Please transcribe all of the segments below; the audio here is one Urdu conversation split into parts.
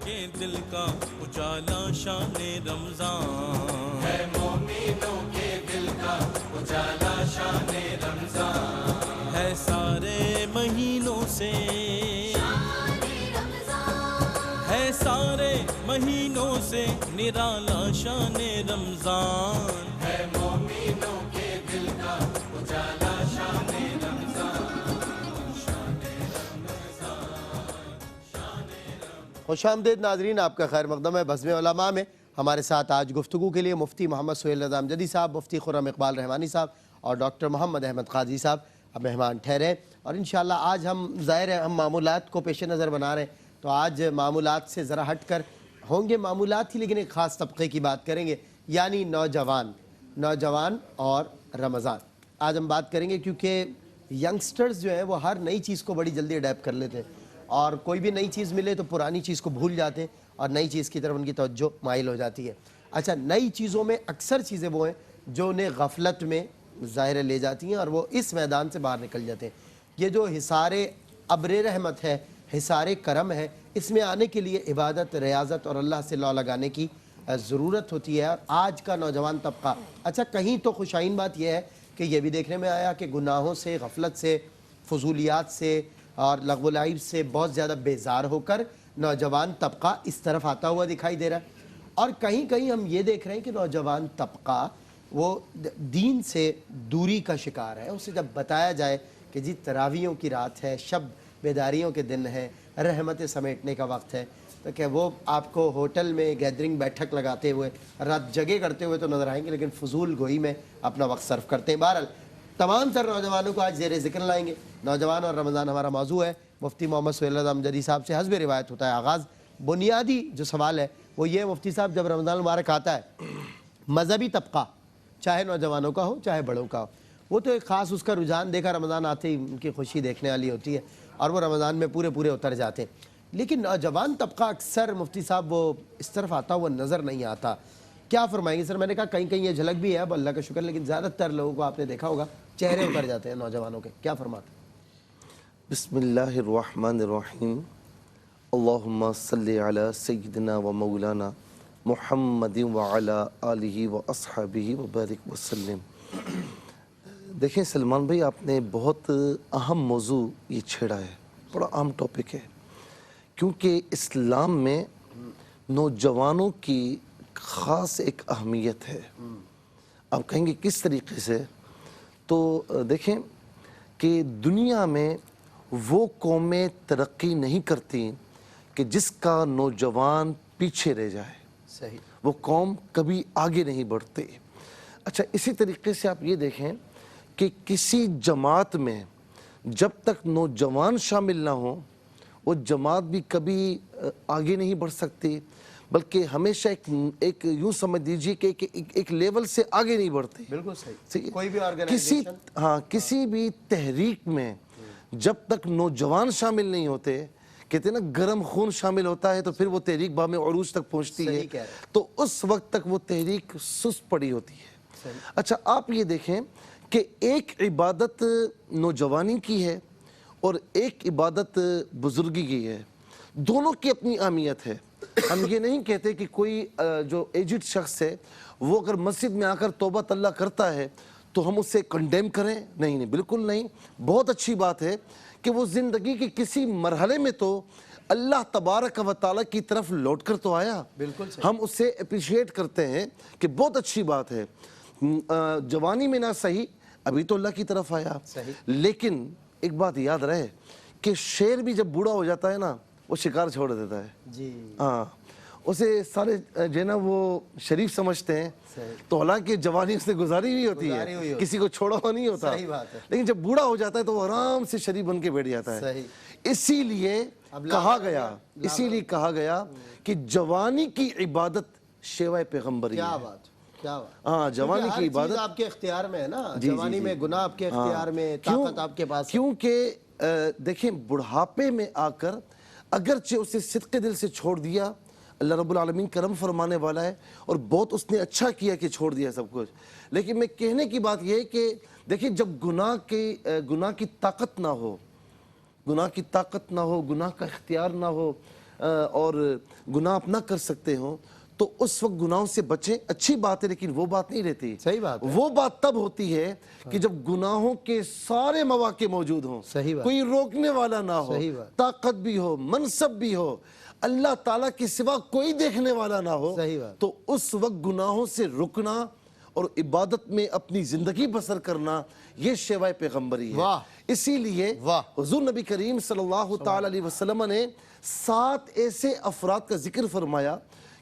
کے دل کا اجالا شان رمضان ہے، مومنوں کے دل کا اجالا شان رمضان ہے، سارے مہینوں سے ہے، سارے مہینوں سے نرالا شان رمضان ہے، مومنوں کے دل کا اجالا شان خوش آمدید ناظرین، آپ کا خیر مقدم ہے بزم علماء میں۔ ہمارے ساتھ آج گفتگو کے لیے مفتی محمد سہیل رضا امجدی صاحب، مفتی خرم اقبال رحمانی صاحب اور ڈاکٹر محمد احمد قاضی صاحب مہمان ٹھہرے، اور انشاءاللہ آج ہم ظاہر ہے ہم معمولات کو پیش نظر بنا رہے ہیں، تو آج معمولات سے ذرا ہٹ کر ہوں گے معمولات ہی، لیکن ایک خاص طبقے کی بات کریں گے، یعنی نوجوان اور رمضان۔ آج ہم بات کریں گے کیونکہ ینگسٹرز جو ہیں وہ ہر نئی چیز کو بڑی جلدی اڈیپٹ کر لیتے ہیں، اور کوئی بھی نئی چیز ملے تو پرانی چیز کو بھول جاتے ہیں اور نئی چیز کی طرف ان کی توجہ مائل ہو جاتی ہے۔ اچھا، نئی چیزوں میں اکثر چیزیں وہ ہیں جو انہیں غفلت میں ظاہر لے جاتی ہیں اور وہ اس میدان سے باہر نکل جاتے ہیں۔ یہ جو حصار ابر رحمت ہے، حصار کرم ہے، اس میں آنے کے لیے عبادت، ریاضت اور اللہ سے لو لگانے کی ضرورت ہوتی ہے۔ اور آج کا نوجوان طبقہ، اچھا کہیں تو خوشائن بات یہ ہے کہ یہ بھی دیکھنے میں آیا کہ گناہوں سے، غفلت سے، فضولیات سے اور لغو و لعب سے بہت زیادہ بیزار ہو کر نوجوان طبقہ اس طرف آتا ہوا دکھائی دے رہا ہے، اور کہیں کہیں ہم یہ دیکھ رہے ہیں کہ نوجوان طبقہ وہ دین سے دوری کا شکار ہے۔ اسے جب بتایا جائے کہ جی تراویحوں کی رات ہے، شب بیداریوں کے دن ہے، رحمتیں سمیٹنے کا وقت ہے، تو کہ وہ آپ کو ہوٹل میں گیدرنگ بیٹھک لگاتے ہوئے رات جگے کرتے ہوئے تو نظر آئیں گے، لیکن فضول گوئی میں اپنا وقت صرف کرتے ہیں۔ بہرحال تمام تر نوجوانوں کو آج زیر ذکر لائیں گے۔ نوجوان اور رمضان ہمارا موضوع ہے۔ مفتی محمد سہیل رضا امجدی صاحب سے حسب روایت ہوتا ہے آغاز۔ بنیادی جو سوال ہے وہ یہ، مفتی صاحب جب رمضان المبارک آتا ہے، مذہبی طبقہ چاہے نوجوانوں کا ہو چاہے بڑوں کا ہو، وہ تو ایک خاص اس کا رجحان دیکھا رمضان آتے ہی ان کی خوشی دیکھنے والی ہوتی ہے اور وہ رمضان میں پورے اتر جاتے ہیں، لیکن نوجوان طبقہ اکثر مفتی صاحب وہ اس طرف آتا ہوا نظر نہیں آتا۔ کیا فرمائیں گے سر؟ میں نے کہا کہیں کہیں یہ جھلک بھی ہے، اب اللہ کا شکر، لیکن زیادہ تر لوگوں کو آپ نے دیکھا ہوگا چہرے اتر جاتے ہیں نوجوانوں کے، کیا فرماتے ہیں؟ بسم اللہ الرحمن الرحیم، اللہم صلی علی سیدنا و مولانا محمد وعلی آلہ و اصحابہ وبارک وسلم۔ دیکھیں سلمان بھائی، آپ نے بہت اہم موضوع یہ چھیڑا ہے، بڑا اہم ٹاپک ہے، کیونکہ اسلام میں نوجوانوں کی خاص ایک اہمیت ہے۔ آپ کہیں گے کس طریقے سے؟ تو دیکھیں کہ دنیا میں وہ قومیں ترقی نہیں کرتی کہ جس کا نوجوان پیچھے رہ جائے، صحیح، وہ قوم کبھی آگے نہیں بڑھتے۔ اچھا، اسی طریقے سے آپ یہ دیکھیں کہ کسی جماعت میں جب تک نوجوان شامل نہ ہوں، وہ جماعت بھی کبھی آگے نہیں بڑھ سکتی، بلکہ ہمیشہ ایک یوں سمجھ دیجیے کہ ایک لیول سے آگے نہیں بڑھتے۔ بالکل صحیح۔ کوئی بھی آرگنائزیشن، کسی بھی تحریک میں جب تک نوجوان شامل نہیں ہوتے، کہتے ہیں نا گرم خون شامل ہوتا ہے تو پھر وہ تحریک بام عروج تک پہنچتی ہے، تو اس وقت تک وہ تحریک سست پڑی ہوتی ہے۔ اچھا، آپ یہ دیکھیں کہ ایک عبادت نوجوانی کی ہے اور ایک عبادت بزرگی کی ہے، دونوں کی اپنی اہمیت ہے۔ ہم یہ نہیں کہتے کہ کوئی جو ایجڈ شخص ہے وہ اگر مسجد میں آ کر توبہ اللہ کرتا ہے تو ہم اسے کنڈیم کریں، نہیں، بالکل نہیں۔ بہت اچھی بات ہے کہ وہ زندگی کے کسی مرحلے میں تو اللہ تبارک و تعالیٰ کی طرف لوٹ کر تو آیا، بالکل ہم اسے اپریشیٹ کرتے ہیں کہ بہت اچھی بات ہے۔ جوانی میں نہ صحیح، ابھی تو اللہ کی طرف آیا، لیکن ایک بات یاد رہے کہ شیر بھی جب بوڑھا ہو جاتا ہے نا، وہ شکار چھوڑ دیتا ہے، جی ہاں، اسے سارے جو ہے نا وہ شریف سمجھتے ہیں، تو حالانکہ جوانی اس نے گزاری ہوئی ہوتی ہے، کسی کو چھوڑا ہوا نہیں ہوتا، لیکن جب بوڑھا ہو جاتا ہے تو وہ آرام سے شریف بن کے بیٹھ جاتا ہے۔ اسی لیے کہا گیا کہ جوانی کی عبادت شیوہ پیغمبری ہے۔ کیا بات، کیا بات، ہاں، جوانی کی عبادت آپ کے اختیار میں ہے نا، جوانی میں گناہ آپ کے اختیار میں، طاقت آپ کے پاس ہے۔ کیونکہ دیکھیں بڑھاپے میں آ کر اگرچہ اسے صدق دل سے چھوڑ دیا، اللہ رب العالمین کرم فرمانے والا ہے اور بہت اس نے اچھا کیا کہ چھوڑ دیا سب کچھ، لیکن میں کہنے کی بات یہ ہے کہ دیکھیں جب گناہ کی طاقت نہ ہو، گناہ کا اختیار نہ ہو، اور گناہ آپ نہ کر سکتے ہوں تو اس وقت گناہوں سے بچیں. اچھی بات ہے لیکن وہ بات نہیں رہتی. صحیح بات ہے. وہ بات تب ہوتی ہے کہ جب گناہوں کے سارے مواقع موجود ہوں, صحیح بات. کوئی روکنے والا نہ ہو, صحیح بات. طاقت بھی ہو, منصب بھی ہو, اللہ تعالیٰ کے سوا کوئی دیکھنے والا نہ ہو, صحیح بات. تو اس وقت گناہوں سے رکنا اور عبادت میں اپنی زندگی بسر کرنا یہ شیوائے پیغمبری ہے. واہ. اسی لیے واہ. حضور نبی کریم صلی اللہ تعالی علیہ وسلم نے 7 ایسے افراد کا ذکر فرمایا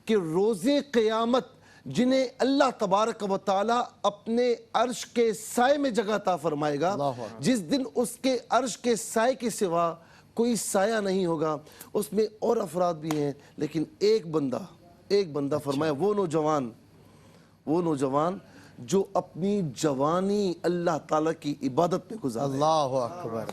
کہ روز قیامت جنہیں اللہ تبارک و تعالی اپنے عرش کے سائے میں جگہ عطا فرمائے گا, جس دن اس کے عرش کے سائے کے سوا کوئی سایہ نہیں ہوگا. اس میں اور افراد بھی ہیں لیکن ایک بندہ فرمایا, وہ نوجوان جو اپنی جوانی اللہ تعالیٰ کی عبادت میں گزارے. اللہ اکبر.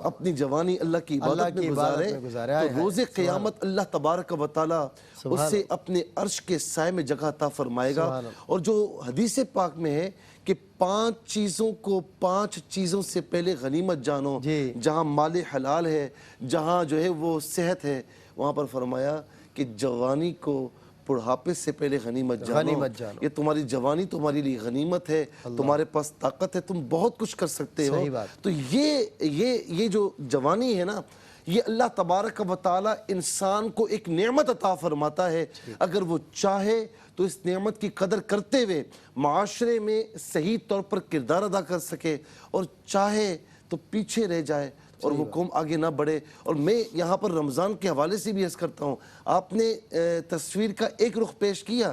اپنی جوانی اللہ کی عبادت میں گزارے تو روز قیامت اللہ تبارک و تعالیٰ اسے اپنے عرش کے سائے میں جگہ عطا فرمائے گا. اور جو حدیث پاک میں ہے کہ 5 چیزوں سے پہلے غنیمت جانو, جہاں مال حلال ہے, جہاں جو ہے وہ صحت ہے, وہاں پر فرمایا کہ جوانی کو بڑھاپے سے پہلے غنیمت جانو. یہ تمہاری جوانی تمہاری لیے غنیمت ہے, تمہارے پاس طاقت ہے, تم بہت کچھ کر سکتے ہو. تو یہ جو جوانی ہے نا, یہ اللہ تبارک و تعالی انسان کو ایک نعمت عطا فرماتا ہے. اگر وہ چاہے تو اس نعمت کی قدر کرتے ہوئے معاشرے میں صحیح طور پر کردار ادا کر سکے, اور چاہے تو پیچھے رہ جائے اور وہ قوم آگے نہ بڑھے. اور میں یہاں پر رمضان کے حوالے سے بھی عرض کرتا ہوں, آپ نے تصویر کا ایک رخ پیش کیا,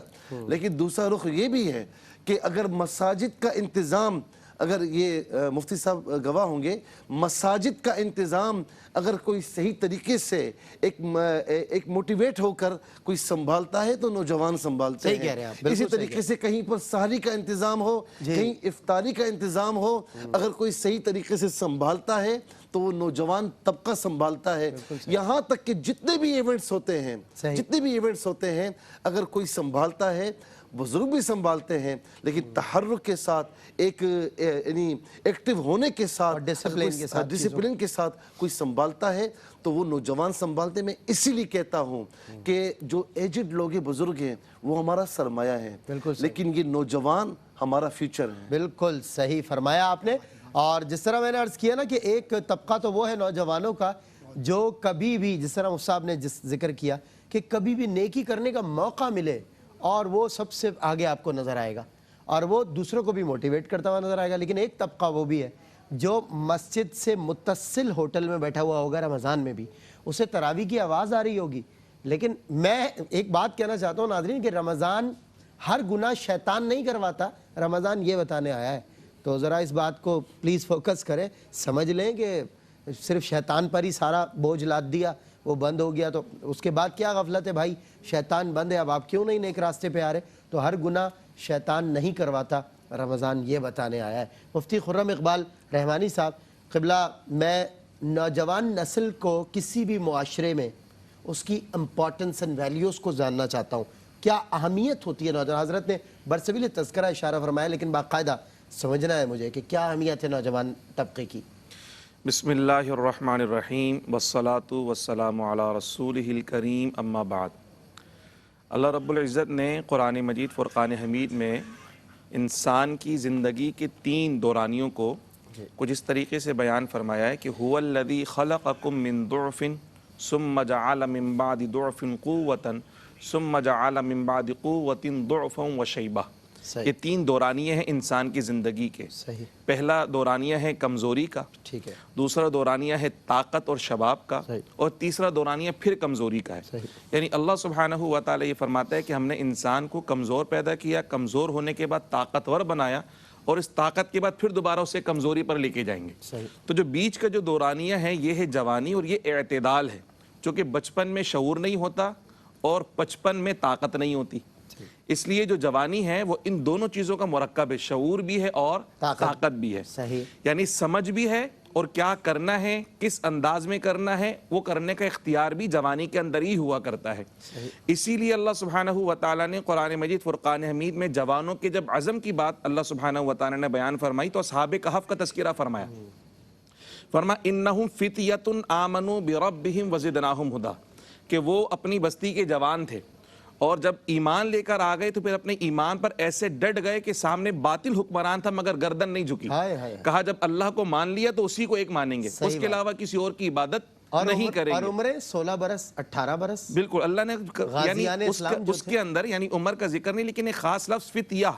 لیکن دوسرا رخ یہ بھی ہے کہ اگر مساجد کا انتظام, اگر یہ مفتی صاحب گواہ ہوں گے, مساجد کا انتظام اگر کوئی صحیح طریقے سے ایک موٹیویٹ ہو کر کوئی سنبھالتا ہے تو نوجوان سنبھالتے ہیں. اسی طریقے سے کہیں پر سحری کا انتظام ہو, کہیں افطاری کا انتظام ہو, اگر کوئی صحیح طریقے سے سنبھالتا ہے تو وہ نوجوان طبقہ سنبھالتا ہے. یہاں تک کہ جتنے بھی ایونٹس ہوتے ہیں اگر کوئی سنبھالتا ہے, بزرگ بھی سنبھالتے ہیں, لیکن تحرک کے ساتھ, ایک یعنی ایکٹیو ہونے کے ساتھ, ڈسپلن کے ساتھ کوئی سنبھالتا ہے تو وہ نوجوان سنبھالتے. میں اسی لیے کہتا ہوں کہ جو ایجڈ لوگ ہیں, بزرگ ہیں, وہ ہمارا سرمایہ ہے, لیکن یہ نوجوان ہمارا فیوچر ہے. بالکل صحیح فرمایا آپ نے. اور جس طرح میں نے عرض کیا نا کہ ایک طبقہ تو وہ ہے نوجوانوں کا جو کبھی بھی, جس طرح مفتی صاحب نے ذکر کیا کہ کبھی بھی نیکی کرنے کا موقع ملے اور وہ سب سے آگے آپ کو نظر آئے گا اور وہ دوسروں کو بھی موٹیویٹ کرتا ہوا نظر آئے گا. لیکن ایک طبقہ وہ بھی ہے جو مسجد سے متصل ہوٹل میں بیٹھا ہوا ہوگا رمضان میں بھی, اسے تراویح کی آواز آ رہی ہوگی. لیکن میں ایک بات کہنا چاہتا ہوں ناظرین کہ رمضان ہر گناہ شیطان نہیں کرواتا, رمضان یہ بتانے آیا ہے. تو ذرا اس بات کو پلیز فوکس کریں, سمجھ لیں کہ صرف شیطان پر ہی سارا بوجھ لاد دیا, وہ بند ہو گیا تو اس کے بعد کیا غفلت ہے بھائی, شیطان بند ہے, اب آپ کیوں نہیں نیک راستے پہ آ رہے. تو ہر گناہ شیطان نہیں کرواتا, رمضان یہ بتانے آیا ہے. مفتی خرم اقبال رحمانی صاحب قبلہ, میں نوجوان نسل کو کسی بھی معاشرے میں اس کی امپورٹنس اینڈ ویلیوز کو جاننا چاہتا ہوں. کیا اہمیت ہوتی ہے نوجوان؟ حضرت نے برسبیل تذکرہ اشارہ فرمایا, لیکن باقاعدہ سمجھنا ہے مجھے کہ کیا اہمیت ہے نوجوان طبقے کی. بسم اللہ الرحمن الرحیم والصلاة والسلام علی رسولہ الکریم, اما بعد. اللہ رب العزت نے قرآن مجید فرقان حمید میں انسان کی زندگی کے 3 دورانیوں کو کچھ اس طریقے سے بیان فرمایا ہے کہ هو الذی خلقکم من ضعف ثم جعل من بعد ضعف قوة ثم جعل من بعد قوة ضعفا وشیبہ. یہ 3 دورانیے ہیں انسان کی زندگی کے. پہلا دورانیہ ہے کمزوری کا, دوسرا دورانیہ ہے طاقت اور شباب کا, اور تیسرا دورانیہ پھر کمزوری کا ہے. یعنی اللہ سبحانہ و تعالی یہ فرماتا ہے کہ ہم نے انسان کو کمزور پیدا کیا, کمزور ہونے کے بعد طاقتور بنایا, اور اس طاقت کے بعد پھر دوبارہ اسے کمزوری پر لے کے جائیں گے. تو جو بیچ کا جو دورانیہ ہے یہ ہے جوانی, اور یہ اعتدال ہے, چونکہ بچپن میں شعور نہیں ہوتا اور 55 میں طاقت نہیں ہوتی. اس لیے جو جوانی ہے وہ ان دونوں چیزوں کا مرکب ہے, شعور بھی ہے اور طاقت بھی ہے. یعنی سمجھ بھی ہے اور کیا کرنا ہے, کس انداز میں کرنا ہے, وہ کرنے کا اختیار بھی جوانی کے اندر ہی ہوا کرتا ہے. اسی لیے اللہ سبحانہ و تعالیٰ نے قرآن مجید فرقان حمید میں جوانوں کے جب عزم کی بات اللہ سبحانہ و تعالیٰ نے بیان فرمائی تو اصحاب کہف کا تذکرہ فرمایا. فرمایا انہم فتیۃ آمنوا بربہم وزدناہم ہدی, کہ وہ اپنی بستی کے جوان تھے اور جب ایمان لے کر آ گئے تو پھر اپنے ایمان پر ایسے ڈٹ گئے کہ سامنے باطل حکمران تھا مگر گردن نہیں جھکی. کہا جب اللہ کو مان لیا تو اسی کو ایک مانیں گے, اس کے علاوہ کسی اور کی عبادت نہیں کریں گے. اور عمریں 16 برس 18 برس بالکل اللہ نے یعنی اس کے اندر یعنی عمر کا ذکر نہیں, لیکن ایک خاص لفظ فتیہ,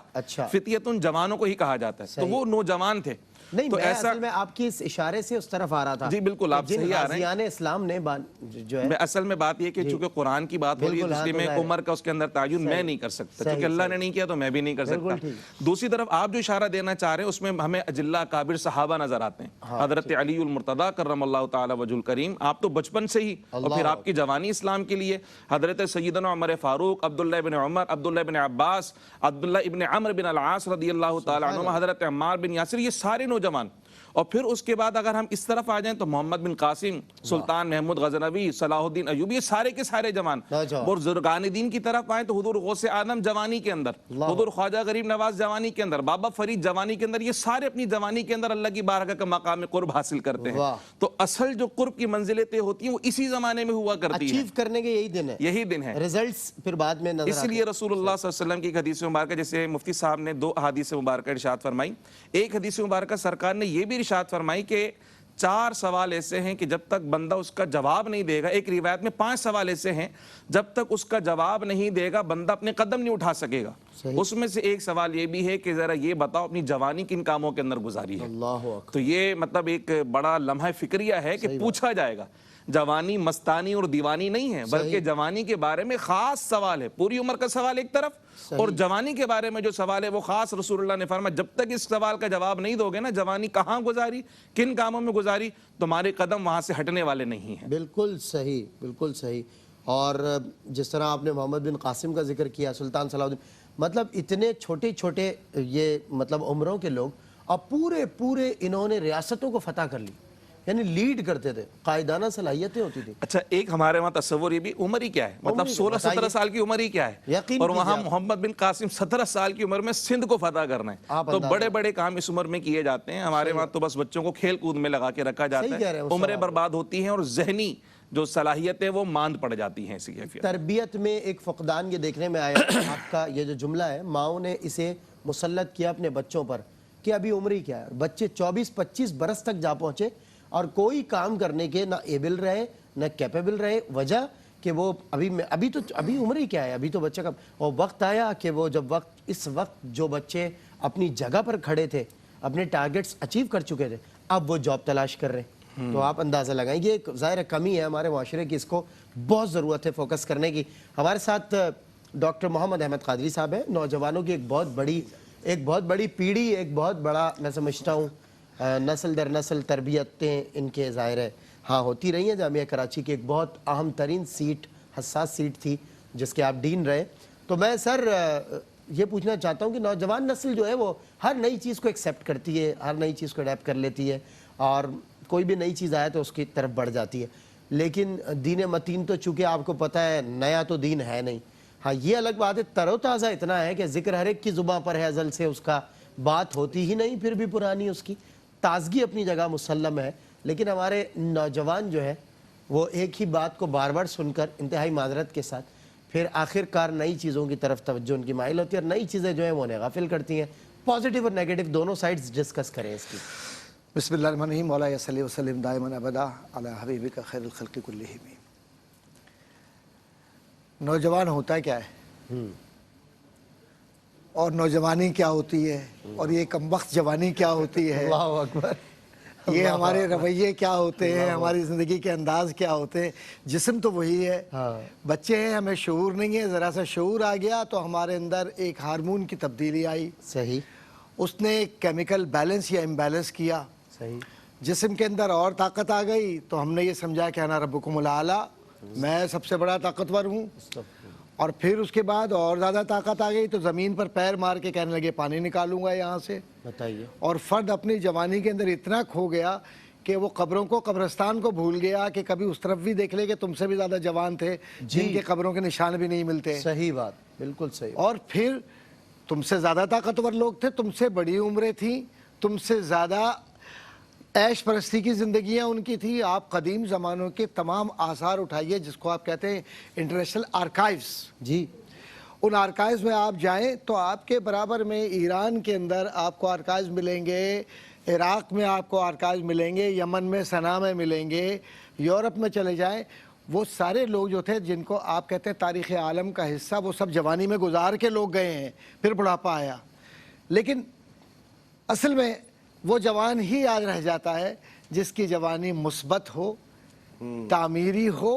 فتیت ان جوانوں کو ہی کہا جاتا ہے, تو وہ نوجوان تھے. نہیں تو اصل میں آپ کی اس اشارے سے اس طرف آ رہا تھا. جی بالکل آپ صحیح آ رہے ہیں. غازیان اسلام نے جو ہے اصل میں بات یہ کہ چونکہ قرآن کی بات ہو رہی ہے اس لیے میں عمر کا اس کے اندر تعین میں نہیں کر سکتا, کیونکہ اللہ نے نہیں کیا تو میں بھی نہیں کر سکتا. دوسری طرف آپ جو اشارہ دینا چاہ رہے ہیں اس میں ہمیں اجلہ اکابر صحابہ نظر آتے ہیں. حضرت علی المرتضیٰ کرم اللہ تعالی وجہ الکریم, آپ تو بچپن سے ہی اور پھر آپ کی جوانی اسلام کے لیے حضرت سیدنا عمر فاروق, عبداللہ ابن عمر, عبداللہ ابن عباس, عبداللہ ابن عمر بن العاص رضی اللہ تعالی عنہ, حضرت عمار بن یاسر, یہ سارے نوجوان. اور پھر اس کے بعد اگر ہم اس طرف آ جائیں تو محمد بن قاسم, سلطان محمود غزنوی, صلاح الدین ایوبی, یہ سارے کے سارے جوان. اور بزرگان دین کی طرف آئیں تو حضور غوث اعظم جوانی کے اندر, حضور خواجہ غریب نواز جوانی کے اندر, بابا فرید جوانی کے اندر, یہ سارے اپنی جوانی کے اندر اللہ کی بارگاہ کا مقام قرب حاصل کرتے ہیں. تو اصل جو قرب کی منزلیں طے ہوتی ہیں وہ اسی زمانے میں ہوا کرتی ہیں. اچیو کرنے کے یہی دن ہے, ریزلٹس پھر بعد میں نظر آتے ہیں. اس لیے رسول اللہ صلی اللہ علیہ وسلم کی ایک حدیث مبارکہ, جیسے مفتی صاحب نے 2 احادیث مبارکہ ارشاد فرمائی. ایک حدیث مبارکہ سرکار نے یہ بھی ارشاد فرمائی کہ 4 سوال ایسے ہیں کہ جب تک بندہ اس کا جواب نہیں دے گا, ایک روایت میں 5 سوال ایسے ہیں جب تک اس کا جواب نہیں دے گا بندہ اپنے قدم نہیں اٹھا سکے گا. اس میں سے ایک سوال یہ بھی ہے کہ ذرا یہ بتاؤ اپنی جوانی کن کاموں کے اندر گزاری ہے. تو یہ مطلب ایک بڑا لمحہ فکریہ ہے کہ پوچھا جائے گا. جوانی مستانی اور دیوانی نہیں ہے, بلکہ جوانی کے بارے میں خاص سوال ہے. پوری عمر کا سوال ایک طرف, اور جوانی کے بارے میں جو سوال ہے وہ خاص رسول اللہ نے فرمایا جب تک اس سوال کا جواب نہیں دو گے نا, جوانی کہاں گزاری, کن کاموں میں گزاری, تمہارے قدم وہاں سے ہٹنے والے نہیں ہیں. بالکل صحیح, بالکل صحیح. اور جس طرح آپ نے محمد بن قاسم کا ذکر کیا, سلطان صلاح الدین, مطلب اتنے چھوٹے چھوٹے یہ مطلب عمروں کے لوگ, اور پورے انہوں نے ریاستوں کو فتح کر لی, یعنی لیڈ کرتے تھے, قائدانہ صلاحیتیں ہوتی تھی. اچھا ایک ہمارے وہاں تصور یہ بھی, عمر ہی کیا ہے, مطلب 16-17 سال کی عمر ہی کیا ہے, اور وہاں محمد بن قاسم 17 سال کی عمر میں سندھ کو فتح کرنا ہے. تو بڑے بڑے کام اس عمر میں کیے جاتے ہیں. ہمارے وہاں تو بس بچوں کو کھیل کود میں لگا کے رکھا جاتا ہے, عمریں برباد ہوتی ہیں اور ذہنی جو صلاحیتیں وہ ماند پڑ جاتی ہیں. اسی کیفیت تربیت میں ایک فقدان یہ دیکھنے میں آیا. آپ کا یہ جو جملہ ہے, ماؤں نے اسے مسلط کیا اپنے بچوں پر کہ ابھی عمر ہی کیا ہے. بچے 24-25 برس تک جا پہنچے اور کوئی کام کرنے کے نہ ایبل رہے نہ کیپیبل رہے. وجہ کہ وہ ابھی عمر ہی کیا ہے, ابھی تو بچہ کا. اور وقت آیا کہ وہ جب اس وقت جو بچے اپنی جگہ پر کھڑے تھے, اپنے ٹارگٹس اچیو کر چکے تھے, اب وہ جاب تلاش کر رہے ہیں. تو آپ اندازہ لگائیں, یہ ایک ظاہر کمی ہے ہمارے معاشرے کی, اس کو بہت ضرورت ہے فوکس کرنے کی. ہمارے ساتھ ڈاکٹر محمد احمد قادری صاحب ہیں. نوجوانوں کی ایک بہت بڑی پیڑھی, ایک بہت بڑا میں سمجھتا ہوں نسل در نسل تربیتیں ان کے ظاہر ہے ہاں ہوتی رہی ہیں. جامعہ کراچی کی ایک بہت اہم ترین سیٹ, حساس سیٹ تھی جس کے آپ ڈین رہے. تو میں سر یہ پوچھنا چاہتا ہوں کہ نوجوان نسل جو ہے وہ ہر نئی چیز کو ایکسیپٹ کرتی ہے, ہر نئی چیز کو اڈیپٹ کر لیتی ہے, اور کوئی بھی نئی چیز آئے تو اس کی طرف بڑھ جاتی ہے. لیکن دین متین تو چونکہ آپ کو پتہ ہے نیا تو دین ہے نہیں. ہاں یہ الگ بات ہے, تر و تازہ اتنا ہے کہ ذکر ہر ایک کی زباں پر ہے ازل سے, اس کا بات ہوتی ہی نہیں, پھر بھی پرانی اس کی تازگی اپنی جگہ مسلم ہے. لیکن ہمارے نوجوان جو ہے وہ ایک ہی بات کو بار بار سن کر انتہائی معذرت کے ساتھ پھر آخر کار نئی چیزوں کی طرف توجہ ان کی مائل ہوتی ہے, اور نئی چیزیں جو ہیں وہ انہیں غافل کرتی ہیں. پازیٹیو اور نیگیٹو دونوں سائڈز ڈسکس کریں اس کی. بسم اللہ الرحمن الرحیم. مولا صلی وسلم دائما ابدا علی حبیبک خیر الخلق کلہم. نوجوان ہوتا کیا ہے, اور نوجوانی کیا ہوتی ہے, اور یہ کم وقت جوانی کیا ہوتی ہے, اللہ اکبر, یہ ہمارے رویے کیا ہوتے ہیں, ہماری زندگی کے انداز کیا ہوتے ہیں. جسم تو وہی ہے, بچے ہیں, ہمیں شعور نہیں ہے. ذرا سا شعور آ گیا تو ہمارے اندر ایک ہارمون کی تبدیلی آئی. صحیح, اس نے ایک کیمیکل بیلنس یا امبیلنس کیا. صحیح, جسم کے اندر اور طاقت آ گئی تو ہم نے یہ سمجھا کہ انا ربکم الاعلیٰ, میں سب سے بڑا طاقتور ہوں. اور پھر اس کے بعد اور زیادہ طاقت آ گئی تو زمین پر پیر مار کے کہنے لگے پانی نکالوں گا یہاں سے. بتائیے. اور فرد اپنی جوانی کے اندر اتنا کھو گیا کہ وہ قبروں کو, قبرستان کو بھول گیا کہ کبھی اس طرف بھی دیکھ لے کہ تم سے بھی زیادہ جوان تھے جن کے قبروں کے نشان بھی نہیں ملتے. صحیح بات, بالکل صحیح. اور پھر تم سے زیادہ طاقتور لوگ تھے, تم سے بڑی عمریں تھیں, تم سے زیادہ عیش پرستی کی زندگیاں ان کی تھی. آپ قدیم زمانوں کے تمام آثار اٹھائیے جس کو آپ کہتے ہیں انٹرنیشنل آرکائیوز, جی ان آرکائیوز میں آپ جائیں تو آپ کے برابر میں ایران کے اندر آپ کو آرکائیوز ملیں گے, عراق میں آپ کو آرکائیوز ملیں گے, یمن میں صنعاء میں ملیں گے, یورپ میں چلے جائیں. وہ سارے لوگ جو تھے جن کو آپ کہتے ہیں تاریخ عالم کا حصہ, وہ سب جوانی میں گزار کے لوگ گئے ہیں, پھر بڑھاپا آیا. لیکن اصل میں وہ جوان ہی یاد رہ جاتا ہے جس کی جوانی مثبت ہو, تعمیری ہو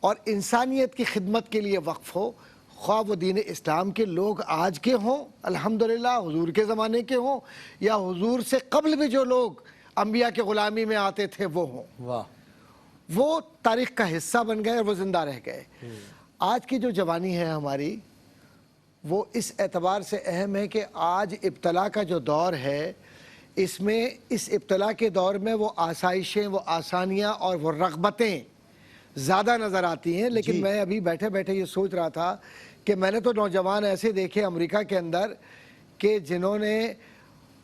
اور انسانیت کی خدمت کے لیے وقف ہو, خواہ وہ دین اسلام کے لوگ آج کے ہوں الحمدللہ حضور کے زمانے کے ہوں, یا حضور سے قبل بھی جو لوگ انبیاء کے غلامی میں آتے تھے وہ ہوں. واہ, وہ تاریخ کا حصہ بن گئے اور وہ زندہ رہ گئے. آج کی جو جوانی ہے ہماری وہ اس اعتبار سے اہم ہے کہ آج ابتلا کا جو دور ہے اس میں, اس ابتلا کے دور میں وہ آسائشیں, وہ آسانیاں اور وہ رغبتیں زیادہ نظر آتی ہیں. لیکن میں ابھی بیٹھے بیٹھے یہ سوچ رہا تھا کہ میں نے تو نوجوان ایسے دیکھے امریکہ کے اندر کہ جنہوں نے